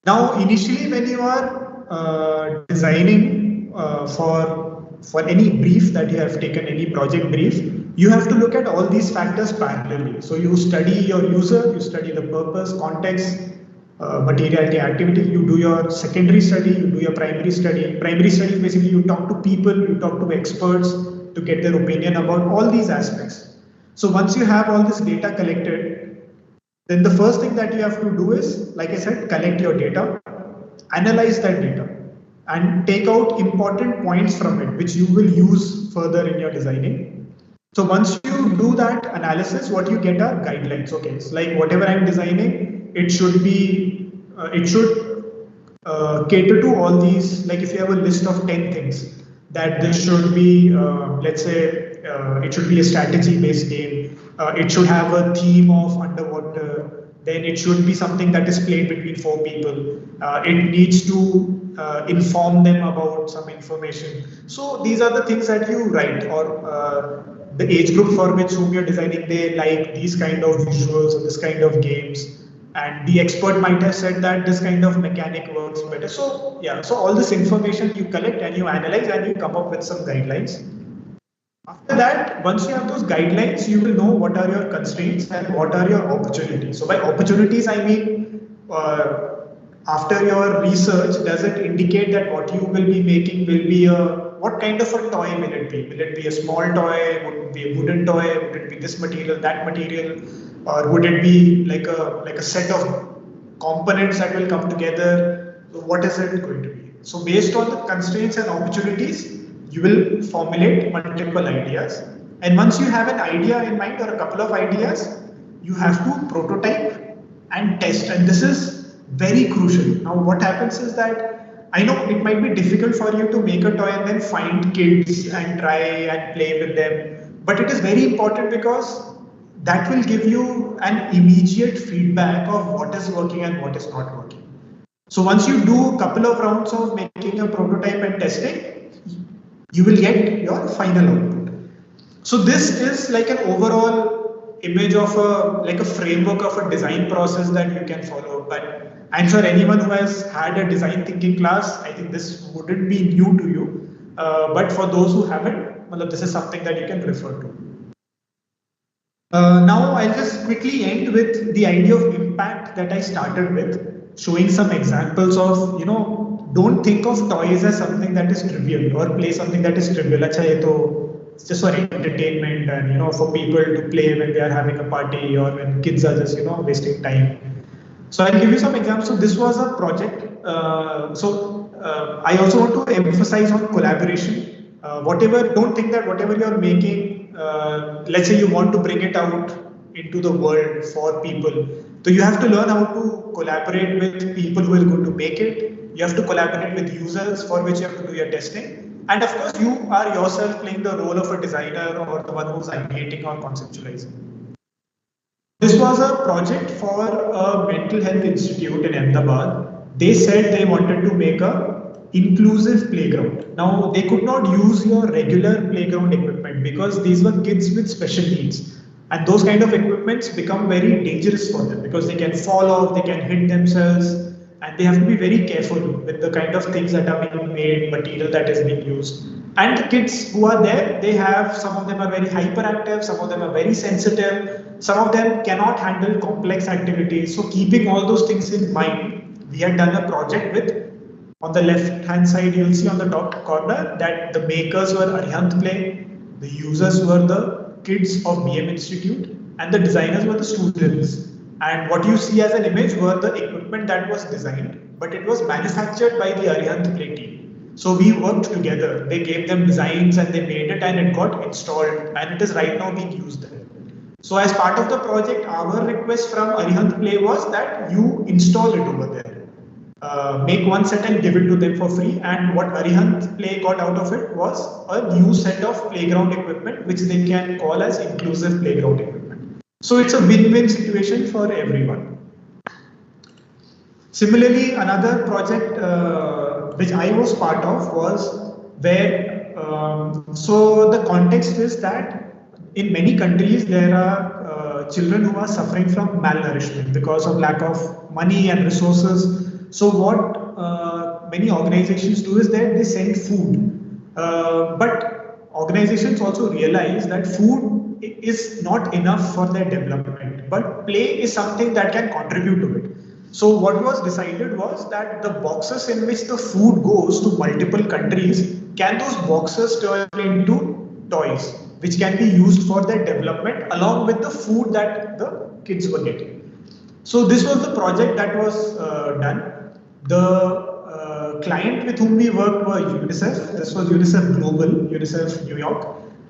Now, initially, when you are designing for any brief that you have taken, any project brief, you have to look at all these factors parallelly. So you study your user, you study the purpose, context, materiality, activity, you do your secondary study, you do your primary study. Primary study is basically you talk to people, you talk to experts to get their opinion about all these aspects. So once you have all this data collected, then the first thing that you have to do is, like I said, collect your data, analyze that data, and take out important points from it, which you will use further in your designing. So once you do that analysis, what you get are guidelines. Okay, it's like whatever I'm designing, it should cater to all these. Like if you have a list of 10 things, that this should be, let's say, it should be a strategy-based game. It should have a theme of underwater. Then it should be something that is played between 4 people. It needs to inform them about some information. So these are the things that you write, or the age group for which whom you're designing, they like these kind of visuals or this kind of games, and the expert might have said that this kind of mechanic works better. So yeah, so all this information you collect and you analyze and you come up with some guidelines. After that, once you have those guidelines, you will know what are your constraints and what are your opportunities. So by opportunities, I mean, after your research, does it indicate that what you will be making will be what kind of a toy will it be? Will it be a small toy? Would it be a wooden toy? Would it be this material, that material? Or would it be like a set of components that will come together? So what is it going to be? So based on the constraints and opportunities, you will formulate multiple ideas. And once you have an idea in mind or a couple of ideas, you have to prototype and test. And this is very crucial. Now, what happens is that I know it might be difficult for you to make a toy and then find kids and try and play with them. But it is very important because that will give you an immediate feedback of what is working and what is not working. So once you do a couple of rounds of making a prototype and testing, you will get your final output. So this is like an overall image of a framework of a design process that you can follow. But I'm sure anyone who has had a design thinking class, I think this wouldn't be new to you. But for those who haven't, this is something that you can refer to. Now I'll just quickly end with the idea of impact that I started with, showing some examples of, don't think of toys as something that is trivial or play something that is trivial. It's just for entertainment and for people to play when they are having a party or when kids are just wasting time. So I'll give you some examples. So this was a project. I also want to emphasize on collaboration. Don't think that whatever you're making, let's say you want to bring it out into the world for people. So you have to learn how to collaborate with people who are going to make it. You have to collaborate with users for which you have to do your testing. And of course, you are yourself playing the role of a designer or the one who's ideating or conceptualizing. This was a project for a mental health institute in Ahmedabad. They said they wanted to make a inclusive playground. Now, they could not use your regular playground equipment because these were kids with special needs. And those kind of equipments become very dangerous for them because they can fall off, they can hit themselves, and they have to be very careful with the kind of things that are being made, material that is being used. And the kids who are there, some of them are very hyperactive, some of them are very sensitive, some of them cannot handle complex activities. So keeping all those things in mind, we had done a project with, on the left hand side, you'll see on the top corner that the makers were Arihant Play, the users were the kids of BM Institute, and the designers were the students. And what you see as an image were the equipment that was designed, but it was manufactured by the Arihant Play team. So we worked together. They gave them designs and they made it and it got installed and it is right now being used there. So as part of the project, our request from Arihant Play was that you install it over there. Make one set and give it to them for free. And what Arihant Play got out of it was a new set of playground equipment, which they can call as inclusive playground equipment. So it's a win-win situation for everyone. Similarly, another project which I was part of was where, so the context is that in many countries there are children who are suffering from malnourishment because of lack of money and resources. So what many organizations do is that they send food, but organizations also realize that food is not enough for their development, but play is something that can contribute to it. So what was decided was that the boxes in which the food goes to multiple countries, can those boxes turn into toys, which can be used for their development along with the food that the kids were getting. So this was the project that was done. The client with whom we worked were UNICEF. This was UNICEF Global, UNICEF New York.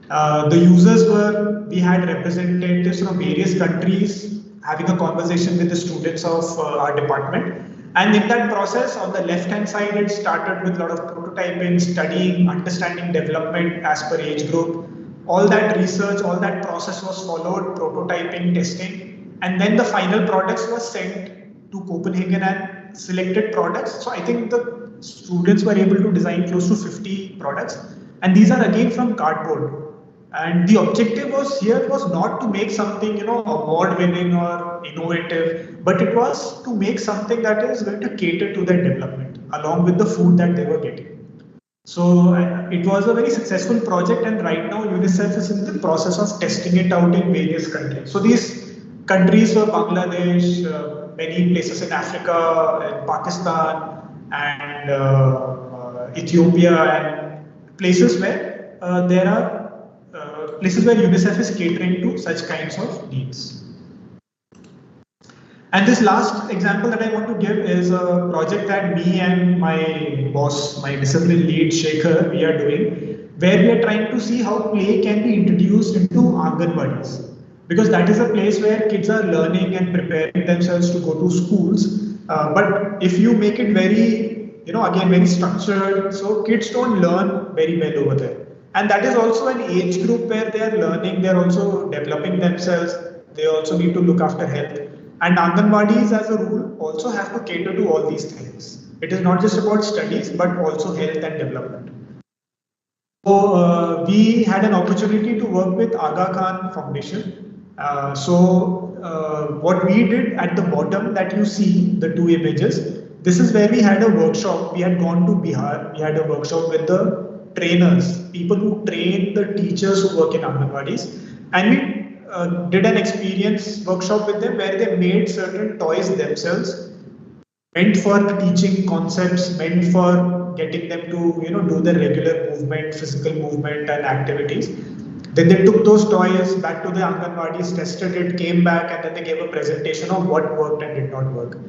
The users were, we had representatives from various countries having a conversation with the students of our department. And in that process, on the left-hand side, it started with a lot of prototyping, studying, understanding development as per age group. All that research, all that process was followed, prototyping, testing. And then the final products were sent to Copenhagen and and selected products. So I think the students were able to design close to 50 products, and these are again from cardboard. And the objective was not to make something, award winning or innovative, but it was to make something that is going to cater to their development along with the food that they were getting. So it was a very successful project, and right now UNICEF is in the process of testing it out in various countries. So these countries were Bangladesh, many places in Africa, in Pakistan, and Ethiopia, and places where there are places where UNICEF is catering to such kinds of needs. And this last example that I want to give is a project that me and my boss, my discipline lead Shekhar, we are doing, where we are trying to see how play can be introduced into Anganwadis. Because that is a place where kids are learning and preparing themselves to go to schools. But if you make it very, again, very structured, so kids don't learn very well over there. And that is also an age group where they are learning, they're also developing themselves, they also need to look after health. And Anganwadis, as a rule, also have to cater to all these things. It is not just about studies, but also health and development. So we had an opportunity to work with Aga Khan Foundation. What we did at the bottom that you see, the two images, this is where we had a workshop. We had gone to Bihar. We had a workshop with the trainers, people who train the teachers who work in Anganwadis. And we did an experience workshop with them where they made certain toys themselves, meant for teaching concepts, meant for getting them to do the regular movement, physical movement and activities. Then they took those toys back to the Anganwadis, tested it, came back, and then they gave a presentation of what worked and did not work.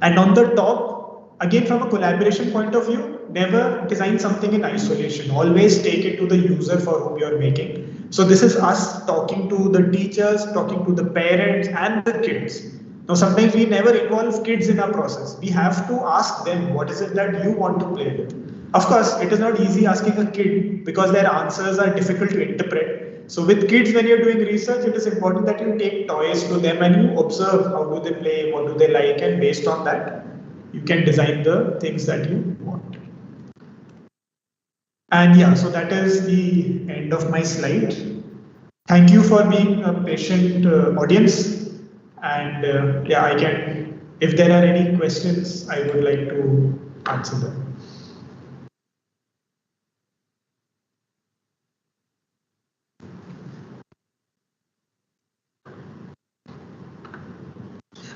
And on the top, again from a collaboration point of view, never design something in isolation. Always take it to the user for whom you're making. So this is us talking to the teachers, talking to the parents and the kids. Now sometimes we never involve kids in our process. We have to ask them, what is it that you want to play with? Of course, it is not easy asking a kid because their answers are difficult to interpret. So with kids, when you're doing research, it is important that you take toys to them and you observe how do they play, what do they like, and based on that, you can design the things that you want. And yeah, so that is the end of my slide. Thank you for being a patient audience. And yeah, if there are any questions, I would like to answer them.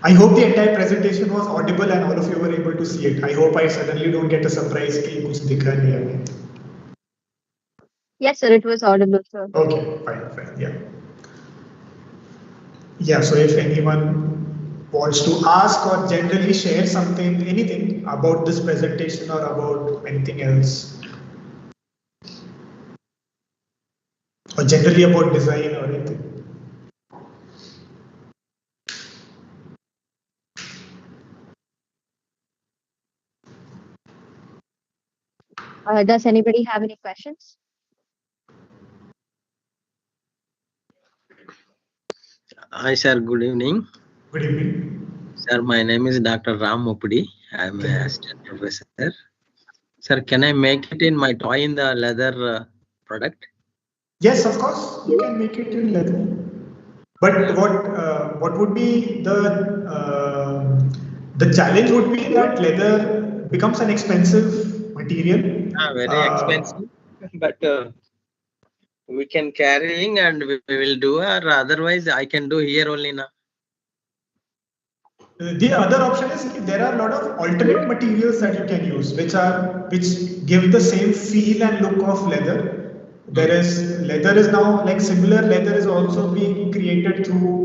I hope the entire presentation was audible and all of you were able to see it. I hope I suddenly don't get a surprise कि कुछ दिखा नहीं है. Yes, sir, it was audible, sir. Okay, fine, yeah. Yeah, so if anyone wants to ask or generally share something, anything about this presentation or about anything else, or generally about design or anything. Does anybody have any questions? Hi, sir. Good evening. Good evening. Sir, my name is Dr. Ram Mupudi. I am an assistant professor. Sir, can I make it in my toy in the leather product? Yes, of course, you can make it in leather. But what would be the challenge would be that leather becomes an expensive material. Very expensive, but we can carrying and we will do, or otherwise I can do here only now. The other option is there are a lot of alternate materials that you can use, which give the same feel and look of leather. Leather is now like similar leather is also being created through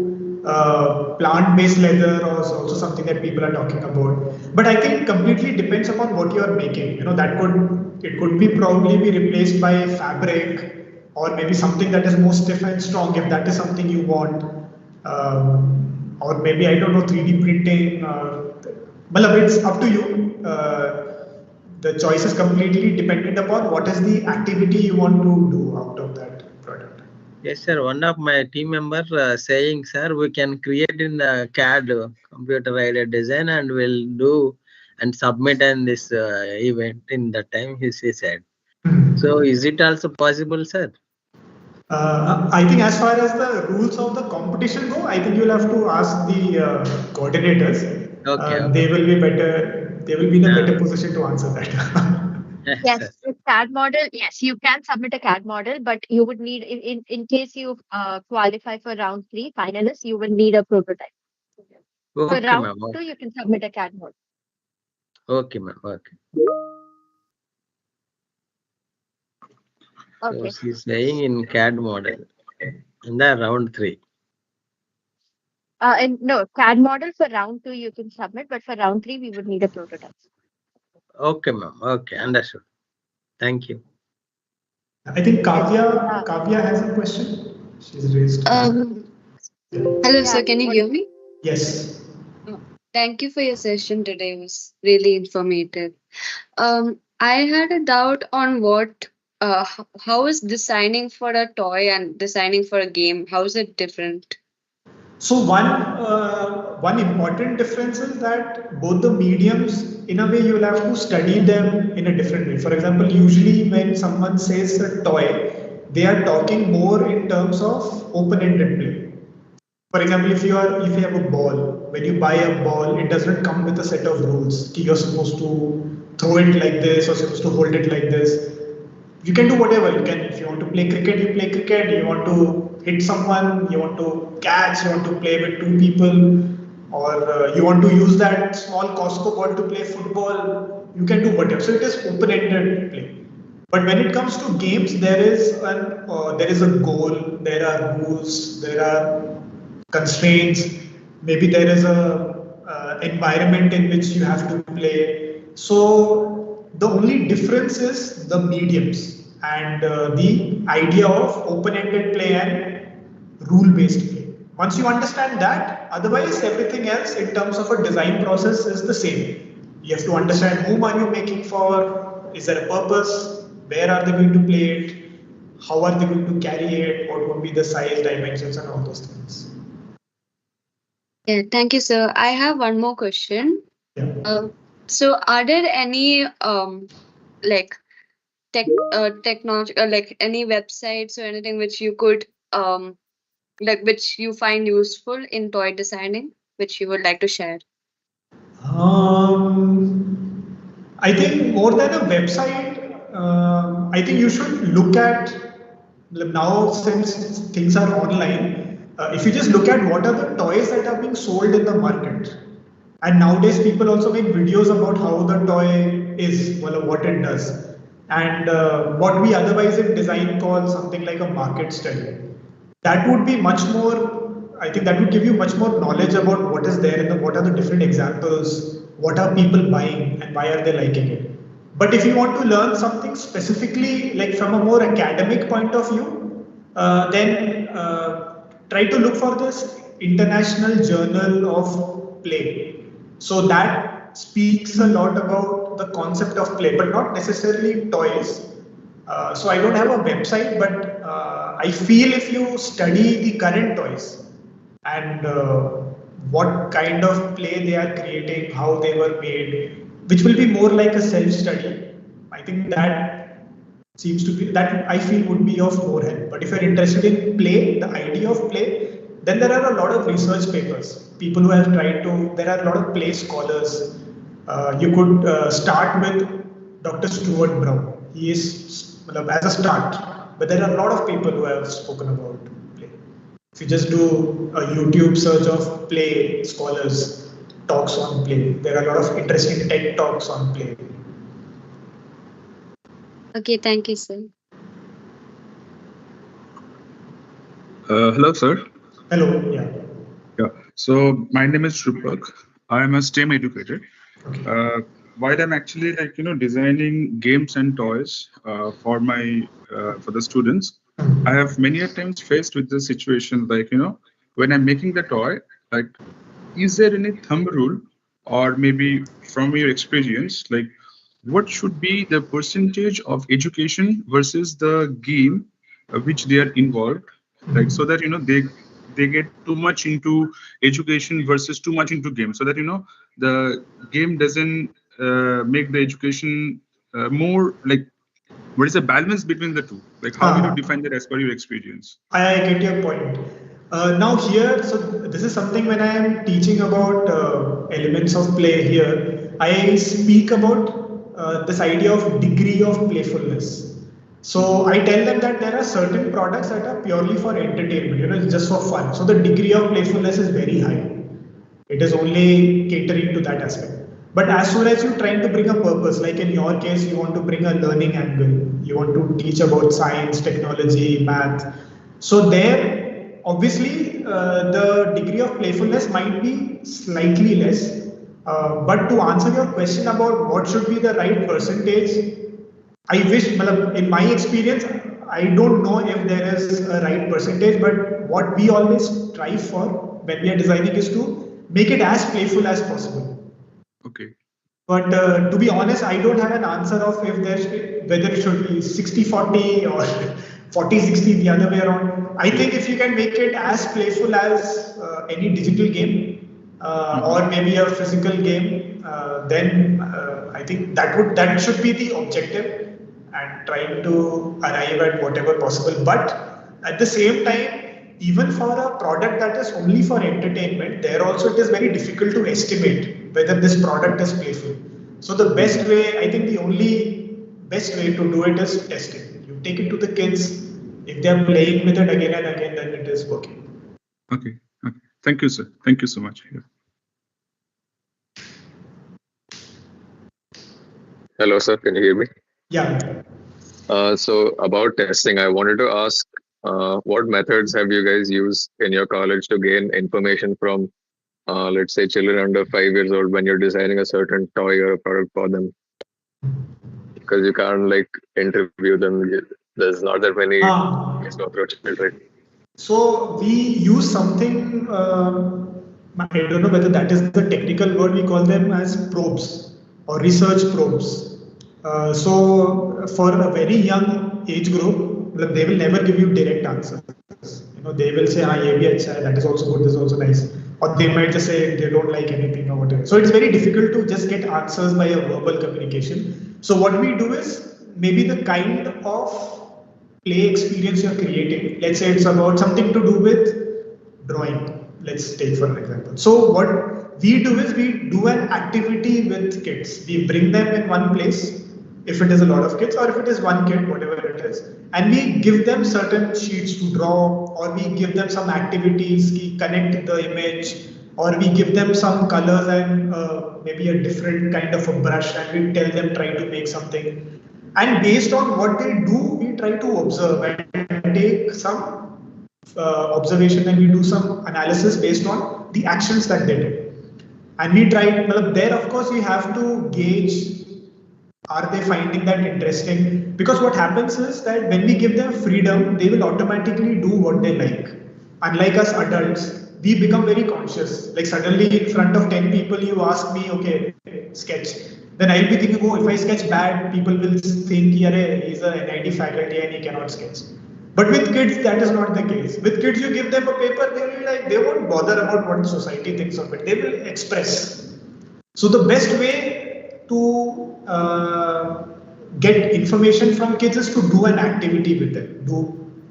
plant-based leather, or also something that people are talking about. But I think it completely depends upon what you are making. It could be probably be replaced by fabric, or maybe something that is more stiff and strong if that is something you want. Or maybe, I don't know, 3D printing. It's up to you. The choice is completely dependent upon what is the activity you want to do out of that product. Yes, sir. One of my team members saying, sir, we can create in the CAD, computer aided design, and we'll do and submit in this event in that time, he said. Hmm. So is it also possible, sir? I think as far as the rules of the competition go, I think you'll have to ask the coordinators. Okay, okay. They will be better. They will be in a better position to answer that. Yes, the CAD model. Yes, you can submit a CAD model, but you would need, in case you qualify for round 3 finalists, you will need a prototype. For Okay, round ma'am. 2, you can submit a CAD model. Okay, ma'am. Okay. Okay. So she's saying in CAD model in the round 3. And no, CAD model for round 2 you can submit, but for round 3 we would need a prototype. Okay, ma'am. Okay, understood. Thank you. I think Kavya has a question. She's raised. Hello, sir. Can you hear me? Yes. Thank you for your session today. It was really informative. I had a doubt on how is designing for a toy and designing for a game? How is it different? So one important difference is that both the mediums, in a way, you will have to study them in a different way. For example, usually when someone says a toy, they are talking more in terms of open-ended play. For example, if you have a ball, when you buy a ball, it doesn't come with a set of rules. You're supposed to throw it like this or supposed to hold it like this. You can do whatever you can. If you want to play cricket, you play cricket. You want to hit someone, you want to catch, you want to play with 2 people, or you want to use that small Costco ball to play football. You can do whatever. So it is open-ended play. But when it comes to games, there is a goal, there are rules, there are constraints. Maybe there is a environment in which you have to play. So the only difference is the mediums and the idea of open-ended play and rule-based play. Once you understand that, otherwise everything else in terms of a design process is the same. You have to understand whom are you making for, is there a purpose, where are they going to play it, how are they going to carry it, what would be the size, dimensions and all those things. Yeah, thank you, sir. I have one more question. Yeah. So are there any like technology like any websites or anything which you could which you find useful in toy designing, which you would like to share? I think more than a website, I think you should look at, now since things are online, if you just look at what are the toys that are being sold in the market. And nowadays people also make videos about how the toy is, well, what it does. And what we otherwise in design call something like a market study. That would be much more, I think that would give you much more knowledge about what is there and what are the different examples, what are people buying and why are they liking it. But if you want to learn something specifically, like from a more academic point of view, then try to look for this International Journal of Play. So that speaks a lot about the concept of play, but not necessarily toys. So I don't have a website, but I feel if you study the current toys and what kind of play they are creating, how they were made, which will be more like a self-study, I think that seems to be, that I feel would be of more help. But if you're interested in play, the idea of play, then there are a lot of research papers. People who have tried to, there are a lot of play scholars. You could start with Dr. Stuart Brown. He is as a start, but there are a lot of people who have spoken about play. If you just do a YouTube search of play scholars, talks on play, there are a lot of interesting TED talks on play. Okay, thank you, sir. Hello, sir. Hello, yeah. Yeah. So my name is Shrupak. I am a STEM educator. Okay. While I'm actually designing games and toys for the students, I have many times faced with the situation when I'm making the toy, is there any thumb rule or maybe from your experience, what should be the percentage of education versus the game which they are involved, so that they get too much into education versus too much into game, so that the game doesn't make the education more like, what is the balance between the two? Like, how will you define that as per your experience? I get your point. Now here, so this is something when I am teaching about elements of play here, I speak about this idea of degree of playfulness. So I tell them that there are certain products that are purely for entertainment, just for fun. So the degree of playfulness is very high. It is only catering to that aspect. But as soon as you're trying to bring a purpose, like in your case, you want to bring a learning angle, you want to teach about science, technology, math. So there, obviously, the degree of playfulness might be slightly less. But to answer your question about what should be the right percentage, I wish, in my experience, I don't know if there is a right percentage, but what we always strive for when we are designing is to make it as playful as possible. Okay. But to be honest, I don't have an answer of if whether it should be 60-40 or 40-60 the other way around. I think if you can make it as playful as any digital game or maybe a physical game, then I think that should be the objective, and trying to arrive at whatever possible. But at the same time, even for a product that is only for entertainment, there also it is very difficult to estimate whether this product is playful. So the best way, I think the only best way to do it is testing. You take it to the kids. If they are playing with it again and again, then it is working. Okay. Okay. Thank you, sir. Thank you so much. Hello, sir. Can you hear me? Yeah. So about testing, I wanted to ask, what methods have you guys used in your college to gain information from, let's say, children under 5 years old when you're designing a certain toy or a product for them? Because you can't like interview them. There's not that many ways to approach it, right? So we use something, I don't know whether that is the technical word, we call them as probes or research probes. So for a very young age group, they will never give you direct answers. They will say, ye bhi acha hai, that is also good, this is also nice. Or they might just say they don't like anything or whatever. So it's very difficult to just get answers by a verbal communication. So what we do is maybe the kind of play experience you're creating. Let's say it's about something to do with drawing. Let's take for an example. So what we do is we do an activity with kids. We bring them in one place, if it is a lot of kids, or if it is one kid, whatever it is, and we give them certain sheets to draw, or we give them some activities, we connect the image, or we give them some colors and maybe a different kind of a brush, and we tell them try to make something. And based on what they do, we try to observe and take some observation, and we do some analysis based on the actions that they did. And we try, there of course we have to gauge, are they finding that interesting? Because what happens is that when we give them freedom, they will automatically do what they like. Unlike us adults, we become very conscious. Like suddenly in front of 10 people, you ask me, okay, sketch. Then I'll be thinking, oh, if I sketch bad, people will think, he's a NIT faculty and he cannot sketch. But with kids, that is not the case. With kids, you give them a paper, they will be like, they won't bother about what society thinks of it. They will express. So the best way to get information from kids is to do an activity with them,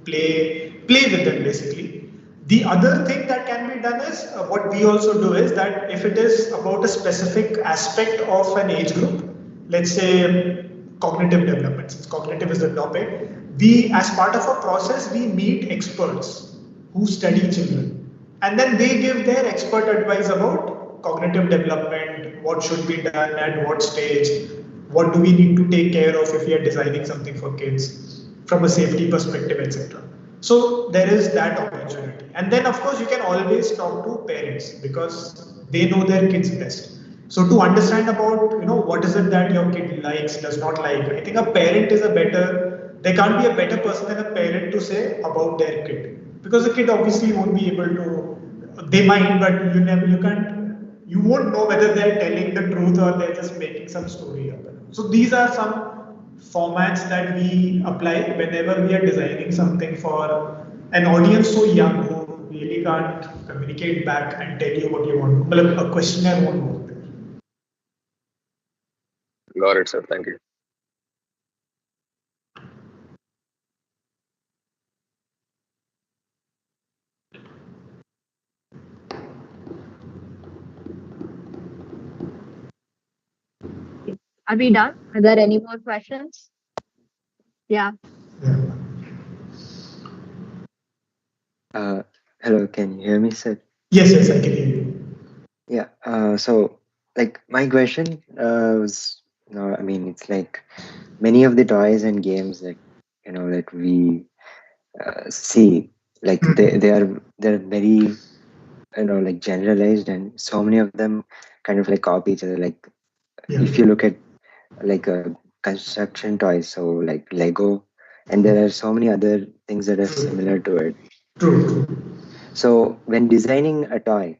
play with them basically. The other thing that can be done is, what we also do is that if it is about a specific aspect of an age group, let's say cognitive development, since cognitive is the topic, we, as part of a process, we meet experts who study children, and then they give their expert advice about cognitive development, what should be done at what stage, what do we need to take care of if we are designing something for kids from a safety perspective, etc. So there is that opportunity. And then of course you can always talk to parents because they know their kids best. So to understand about, what is it that your kid likes, does not like, I think a parent is there can't be a better person than a parent to say about their kid. Because the kid obviously won't be able to, they might, but you won't know whether they're telling the truth or they're just making some story up. So these are some formats that we apply whenever we are designing something for an audience so young who really can't communicate back and tell you what you want. A questionnaire won't work. Got it, sir. Thank you. Are we done? Are there any more questions? Yeah. Hello, can you hear me, sir? Yes, yes, I can hear you. Yeah. So, like, my question was, I mean, it's like many of the toys and games that that we see, like they're very like generalized, and so many of them kind of like copy each other. Like, if you look at like construction toys, so like Lego, and there are so many other things that are similar to it. True. So when designing a toy,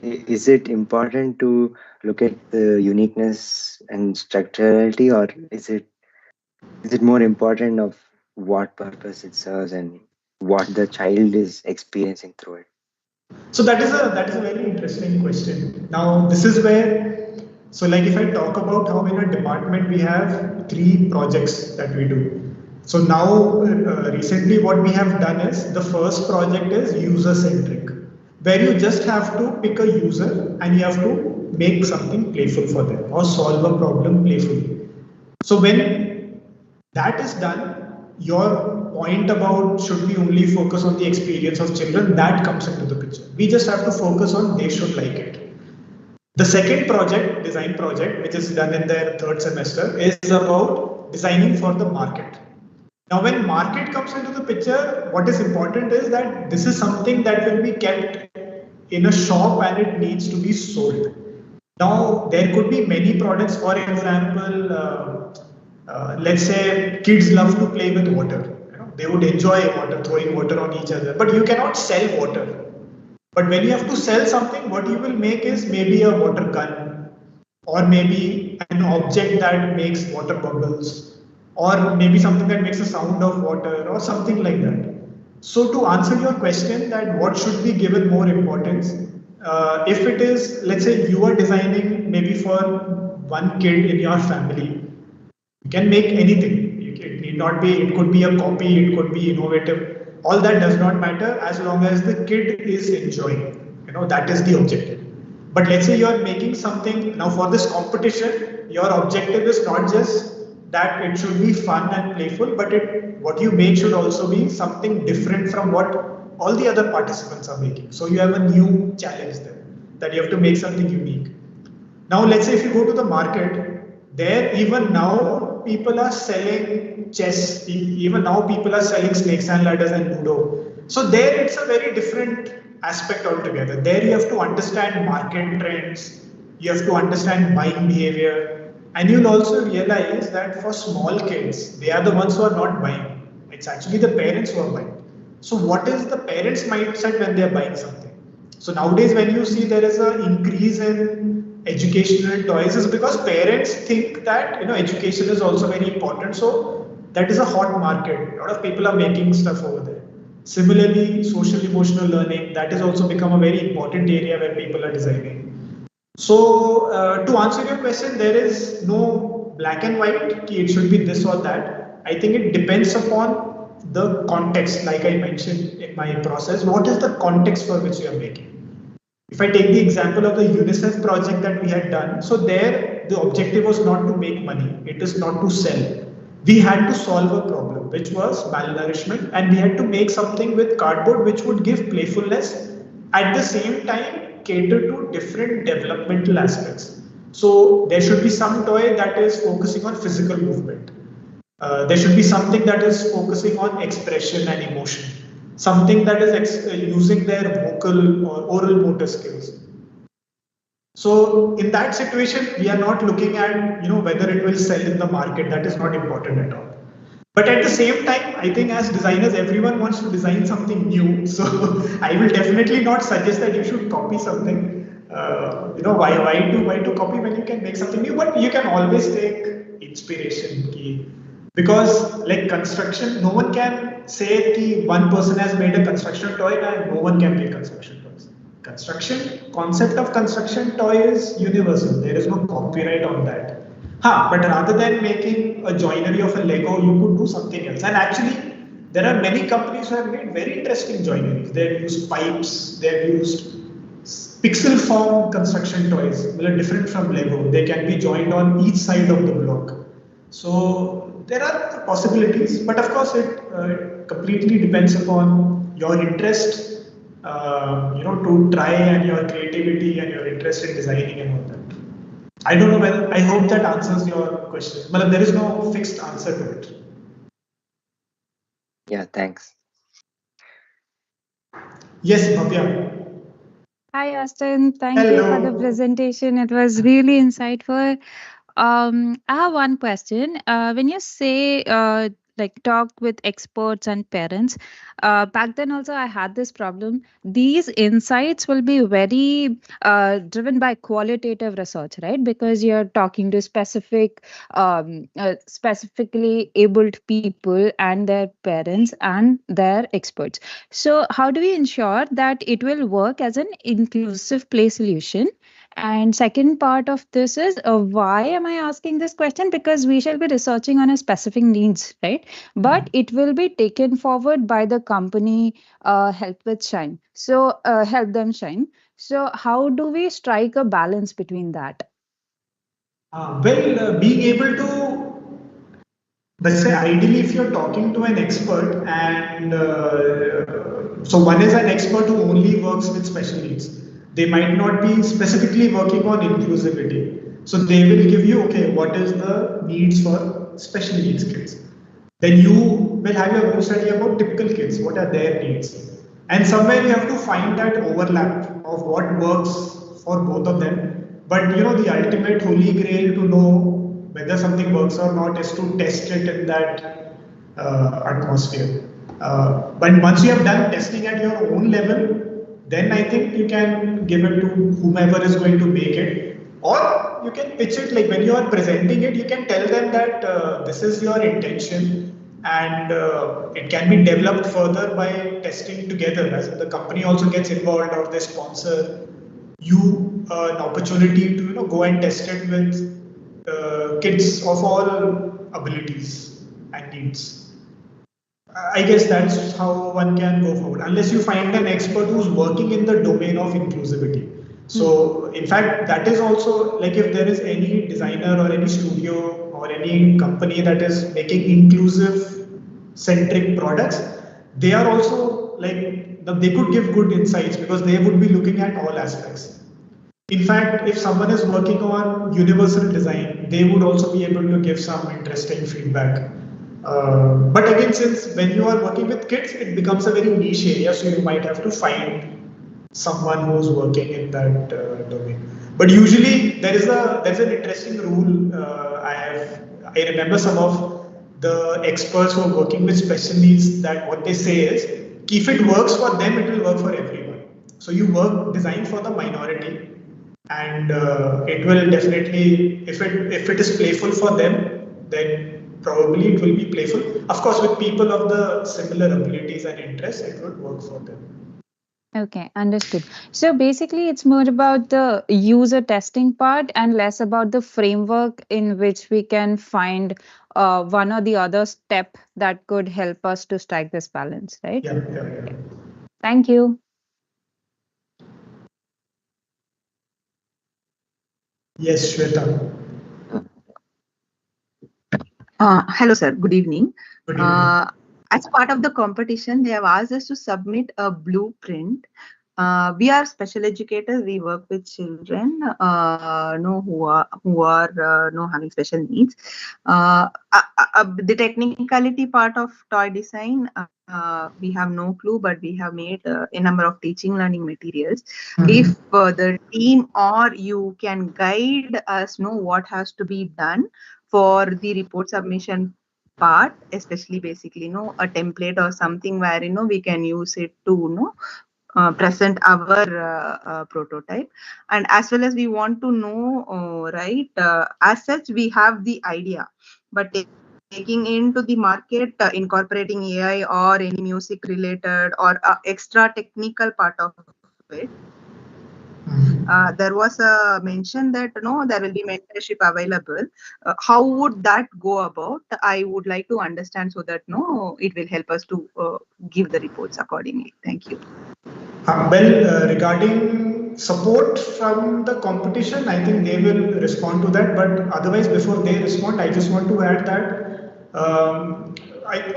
is it important to look at the uniqueness and structurality, or is it more important of what purpose it serves and what the child is experiencing through it? So that is a very interesting question. Now this is where, so like if I talk about how in a department we have 3 projects that we do. So now recently what we have done is the first project is user centric, where you just have to pick a user and you have to make something playful for them or solve a problem playfully. So when that is done, your point about should we only focus on the experience of children, that comes into the picture. We just have to focus on they should like it. The second project, design project, which is done in their 3rd semester, is about designing for the market. Now, when market comes into the picture, what is important is that this is something that will be kept in a shop and it needs to be sold. Now, there could be many products, for example, let's say kids love to play with water. They would enjoy water, throwing water on each other, but you cannot sell water. But when you have to sell something, what you will make is maybe a water gun, or maybe an object that makes water bubbles, or maybe something that makes a sound of water, or something like that. So to answer your question that what should be given more importance, if it is, let's say you are designing maybe for one kid in your family, you can make anything. It need not be, it could be a copy, it could be innovative. All that does not matter as long as the kid is enjoying. That is the objective. But let's say you are making something, now for this competition, your objective is not just that it should be fun and playful, but what you make should also be something different from what all the other participants are making. So you have a new challenge there, that you have to make something unique. Now let's say if you go to the market, there even now people are selling chess, even now people are selling snakes and ladders and Ludo. So there it's a very different aspect altogether. There you have to understand market trends, you have to understand buying behavior, and you'll also realize that for small kids, they are the ones who are not buying. It's actually the parents who are buying. So what is the parents' mindset when they're buying something? So nowadays when you see there is an increase in educational toys, is because parents think that education is also very important. So that is a hot market. A lot of people are making stuff over there. Similarly, social emotional learning, that has also become a very important area where people are designing. So to answer your question, there is no black and white, it should be this or that. I think it depends upon the context, like I mentioned in my process. What is the context for which you are making? If I take the example of the UNICEF project that we had done, so there the objective was not to make money, it is not to sell. We had to solve a problem, which was malnourishment, and we had to make something with cardboard which would give playfulness, at the same time cater to different developmental aspects. So there should be some toy that is focusing on physical movement. There should be something that is focusing on expression and emotion. Something that is using their vocal or oral motor skills. So in that situation, we are not looking at whether it will sell in the market. That is not important at all. But at the same time, I think as designers, everyone wants to design something new. So I will definitely not suggest that you should copy something. Why to copy when you can make something new? But you can always take inspiration. Because like construction, no one can say that one person has made a construction toy and no one can make construction toys. Concept of construction toy is universal. There is no copyright on that. But rather than making a joinery of a Lego, you could do something else. And actually, there are many companies who have made very interesting joineries. They've used pipes, they've used pixel form construction toys, well, different from Lego. They can be joined on each side of the block. So there are possibilities, but of course it completely depends upon your interest, to try, and your creativity and your interest in designing and all that. I don't know whether, I hope that answers your question. Well, there is no fixed answer to it. Yeah, thanks. Yes, Bhavya. Hi, Austin. Thank you for the presentation. It was really insightful. I have one question. When you say talk with experts and parents, back then also I had this problem. These insights will be very driven by qualitative research, right? Because you're talking to specifically abled people and their parents and their experts. So how do we ensure that it will work as an inclusive play solution? And second part of this is why am I asking this question? Because we shall be researching on a specific needs, right? But it will be taken forward by the company help them shine. So how do we strike a balance between that? Being able to, let's say, ideally, if you're talking to an expert, and so one is an expert who only works with special needs. They might not be specifically working on inclusivity. So they will give you, okay, what is the needs for special needs kids? Then you will have your own study about typical kids, what are their needs? And somewhere you have to find that overlap of what works for both of them. But the ultimate holy grail to know whether something works or not is to test it in that atmosphere. But once you have done testing at your own level, then I think you can give it to whomever is going to make it. Or you can pitch it, like when you are presenting it, you can tell them that this is your intention, and it can be developed further by testing together. As the company also gets involved, or they sponsor you an opportunity to go and test it with kids of all abilities and needs. I guess that's how one can go forward, unless you find an expert who's working in the domain of inclusivity. So, in fact, that is also, like, if there is any designer or any studio or any company that is making inclusive centric products, they are also they could give good insights because they would be looking at all aspects. In fact, if someone is working on universal design, they would also be able to give some interesting feedback. But again, since when you are working with kids, it becomes a very niche area, so you might have to find someone who's working in that domain. But usually there's an interesting rule. I remember some of the experts who are working with special needs, that what they say is, if it works for them, it will work for everyone. So you design for the minority, and it will definitely, if it is playful for them, then probably it will be playful. Of course, with people of the similar abilities and interests, it would work for them. Okay, understood. So basically, it's more about the user testing part and less about the framework in which we can find one or the other step that could help us to strike this balance, right? Yeah. Thank you. Yes, Shweta. Hello, sir. Good evening. Good evening. As part of the competition, they have asked us to submit a blueprint. We are special educators. We work with children, who are having special needs. The technicality part of toy design, we have no clue, but we have made a number of teaching learning materials. If the team or you can guide us, know what has to be done for the report submission part, especially basically a template or something where we can use it to present our prototype. And as well as we want to know, as such we have the idea, but taking into the market, incorporating AI or any music related or extra technical part of it, there was a mention that there will be mentorship available. How would that go about? I would like to understand so that it will help us to give the reports accordingly. Thank you. Regarding support from the competition, I think they will respond to that. But otherwise, before they respond, I just want to add that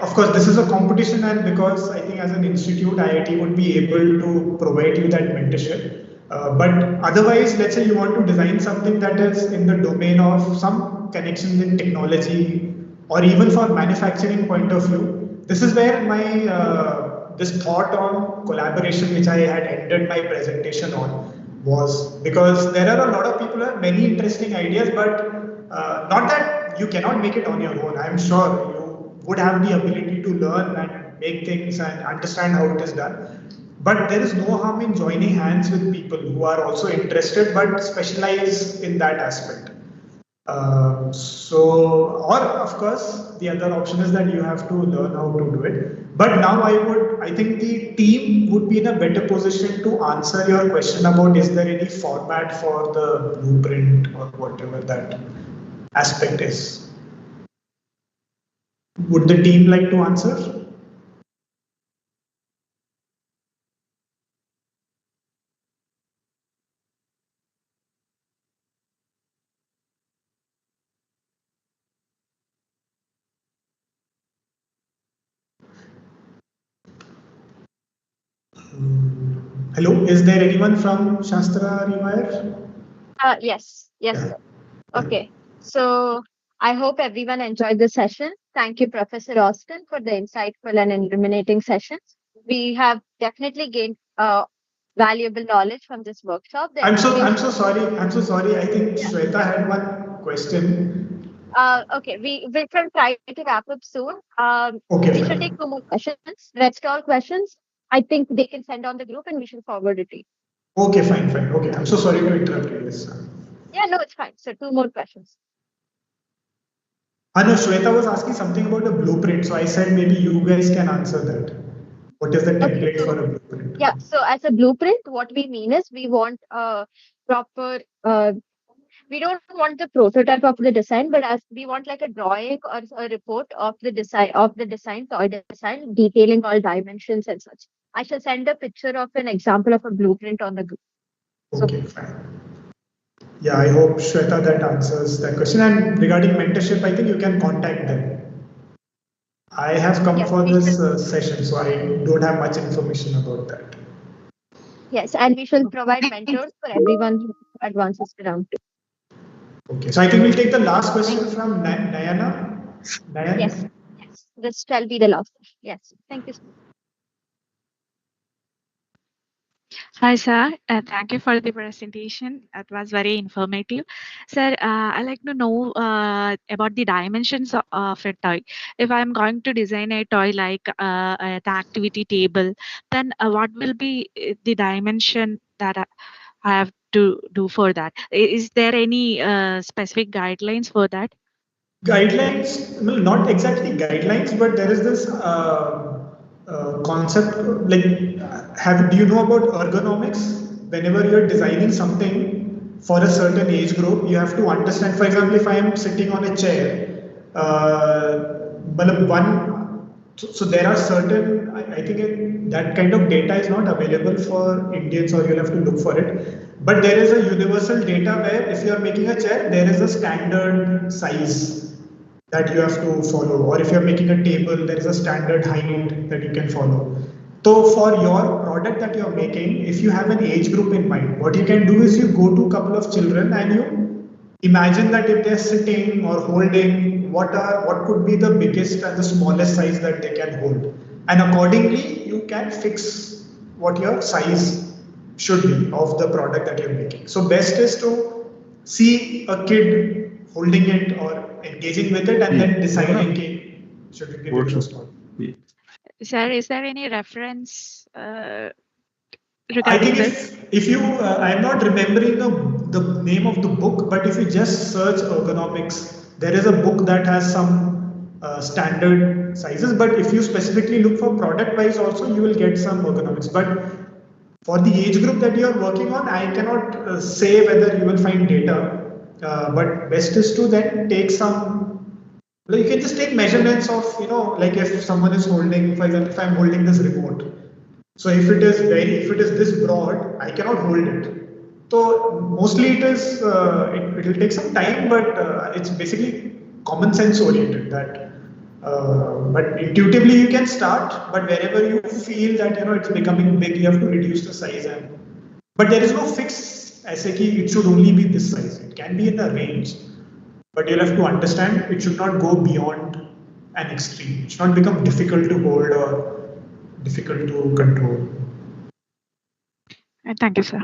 of course, this is a competition, and because I think as an institute, IIT would be able to provide you that mentorship. But otherwise, let's say you want to design something that is in the domain of some connections in technology, or even for manufacturing point of view. This is where my this thought on collaboration, which I had ended my presentation on, was because there are a lot of people who have many interesting ideas, but not that you cannot make it on your own. I'm sure you would have the ability to learn and make things and understand how it is done. But there is no harm in joining hands with people who are also interested but specialize in that aspect. Or of course, the other option is that you have to learn how to do it. But now I think the team would be in a better position to answer your question about is there any format for the blueprint or whatever that aspect is. Would the team like to answer? Hello, is there anyone from Shaastra ReWire? Yes. Yeah. Okay. So I hope everyone enjoyed the session. Thank you, Professor Austin, for the insightful and illuminating sessions. We have definitely gained valuable knowledge from this workshop. I'm so sorry. I think Shweta had one question. Okay, we will try to wrap up soon. Okay. We should take 2 more questions. Let's all questions. I think they can send on the group and we should forward it to you. Okay, fine. Okay, I'm so sorry to interrupt you. Yes. Yeah, no, it's fine. So 2 more questions. No, Shweta was asking something about a blueprint. So I said maybe you guys can answer that. What is the template for a blueprint? Yeah, so as a blueprint, what we mean is we want a proper, we don't want the prototype of the design, but as we want like a drawing or a report of the design, toy design, detailing all dimensions and such. I shall send a picture of an example of a blueprint on the group. Okay, fine. Yeah, I hope Shweta that answers that question. And regarding mentorship, I think you can contact them. I have come for this session, so I don't have much information about that. Yes, and we shall provide mentors for everyone who advances to round 2. Okay, so I think we'll take the last question from Nayana. Yes, this shall be the last question. Yes, thank you. Hi, sir. Thank you for the presentation. It was very informative. Sir, I'd like to know about the dimensions of a toy. If I'm going to design a toy like the activity table, then what will be the dimension that I have to do for that? Is there any specific guidelines for that? Guidelines, well, not exactly guidelines, but there is this concept like, do you know about ergonomics? Whenever you're designing something for a certain age group, you have to understand, for example, if I am sitting on a chair, so there are certain, I think that kind of data is not available for Indians, or you'll have to look for it. But there is a universal data where if you're making a chair, there is a standard size that you have to follow, or if you're making a table, there is a standard height that you can follow. So for your product that you're making, if you have an age group in mind, what you can do is you go to a couple of children and you imagine that if they're sitting or holding, what could be the biggest and the smallest size that they can hold, and accordingly you can fix what your size should be of the product that you're making. So best is to see a kid holding it or engaging with it and then deciding should it be big or small. Sir, is there any reference I think if you, I'm not remembering the name of the book, but if you just search ergonomics, there is a book that has some standard sizes, but if you specifically look for product wise also, you will get some ergonomics. But For the age group that you are working on, I cannot say whether you will find data, but best is to then take some, like you can just take measurements of, like if someone is holding, for example, if I'm holding this remote. So if it is this broad, I cannot hold it. So mostly it is, it will take some time, but it's basically common sense oriented that, but intuitively you can start, but wherever you feel that, it's becoming big, you have to reduce the size. But there is no fixed SAK, it should only be this size. It can be in a range, but you'll have to understand it should not go beyond an extreme. It should not become difficult to hold or difficult to control. Thank you, sir.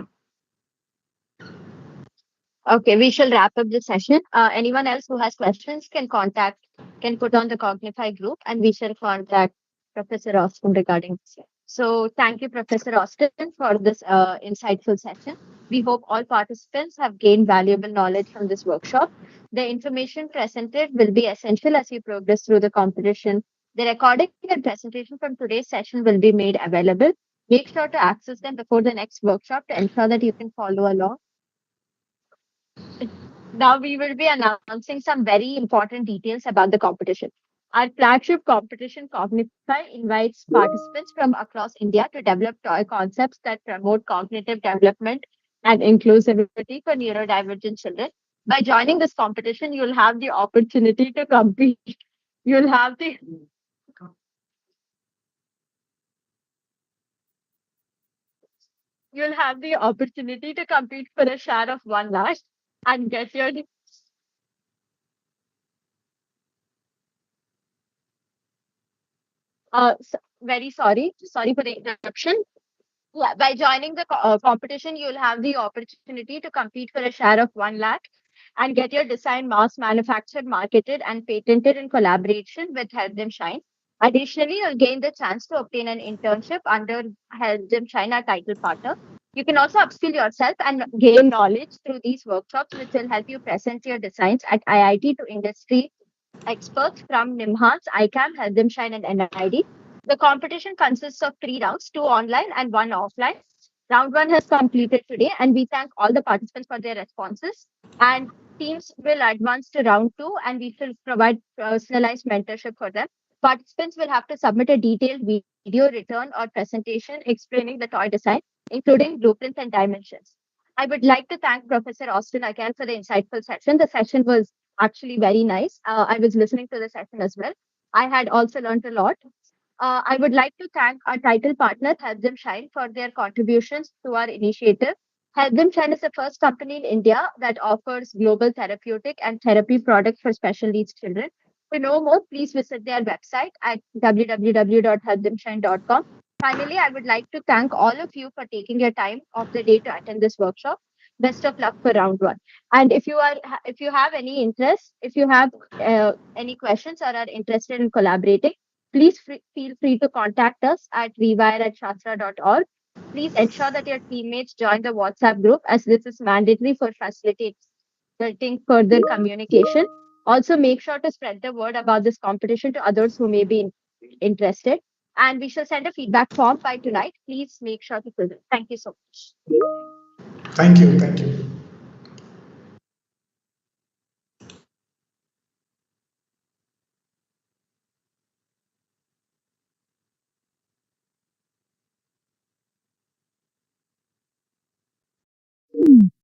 Okay, we shall wrap up the session. Anyone else who has questions can put on the Cognify group, and we shall contact Professor Austin regarding this. So thank you, Professor Austin, for this insightful session. We hope all participants have gained valuable knowledge from this workshop. The information presented will be essential as you progress through the competition. The recording and presentation from today's session will be made available. Make sure to access them before the next workshop to ensure that you can follow along. Now we will be announcing some very important details about the competition. Our flagship competition, Cognify, invites participants from across India to develop toy concepts that promote cognitive development and inclusivity for neurodivergent children. By joining this competition, you'll have the opportunity to compete. You'll have the opportunity to compete for a share of 1 lakh and get your very sorry for the interruption. Yeah, by joining the competition, you'll have the opportunity to compete for a share of 1 lakh and get your design mass manufactured, marketed, and patented in collaboration with Help Them Shine. Additionally, you'll gain the chance to obtain an internship under Help Them Shine, our title partner. You can also upskill yourself and gain knowledge through these workshops, which will help you present your designs at IIT to industry experts from NIMHANS, ICAM, Help Them Shine, and NID. The competition consists of 3 rounds, 2 online and 1 offline. Round 1 has completed today, and we thank all the participants for their responses. And teams will advance to round 2, and we will provide personalized mentorship for them. Participants will have to submit a detailed video, return, or presentation explaining the toy design, including blueprints and dimensions. I would like to thank Professor Austin again for the insightful session. The session was actually very nice. I was listening to the session as well. I had also learned a lot. I would like to thank our title partner, Help Them Shine, for their contributions to our initiative. Help Them Shine is the first company in India that offers global therapeutic and therapy products for special needs children. To know more, please visit their website at www.helpthemshine.com. Finally, I would like to thank all of you for taking your time of the day to attend this workshop. Best of luck for round 1. And if you have any interest, if you have any questions or are interested in collaborating, please feel free to contact us at ReWire@Shaastra.org. Please ensure that your teammates join the WhatsApp group, as this is mandatory for facilitating further communication. Also, make sure to spread the word about this competition to others who may be interested. And we shall send a feedback form by tonight. Please make sure to fill it. Thank you so much. Thank you.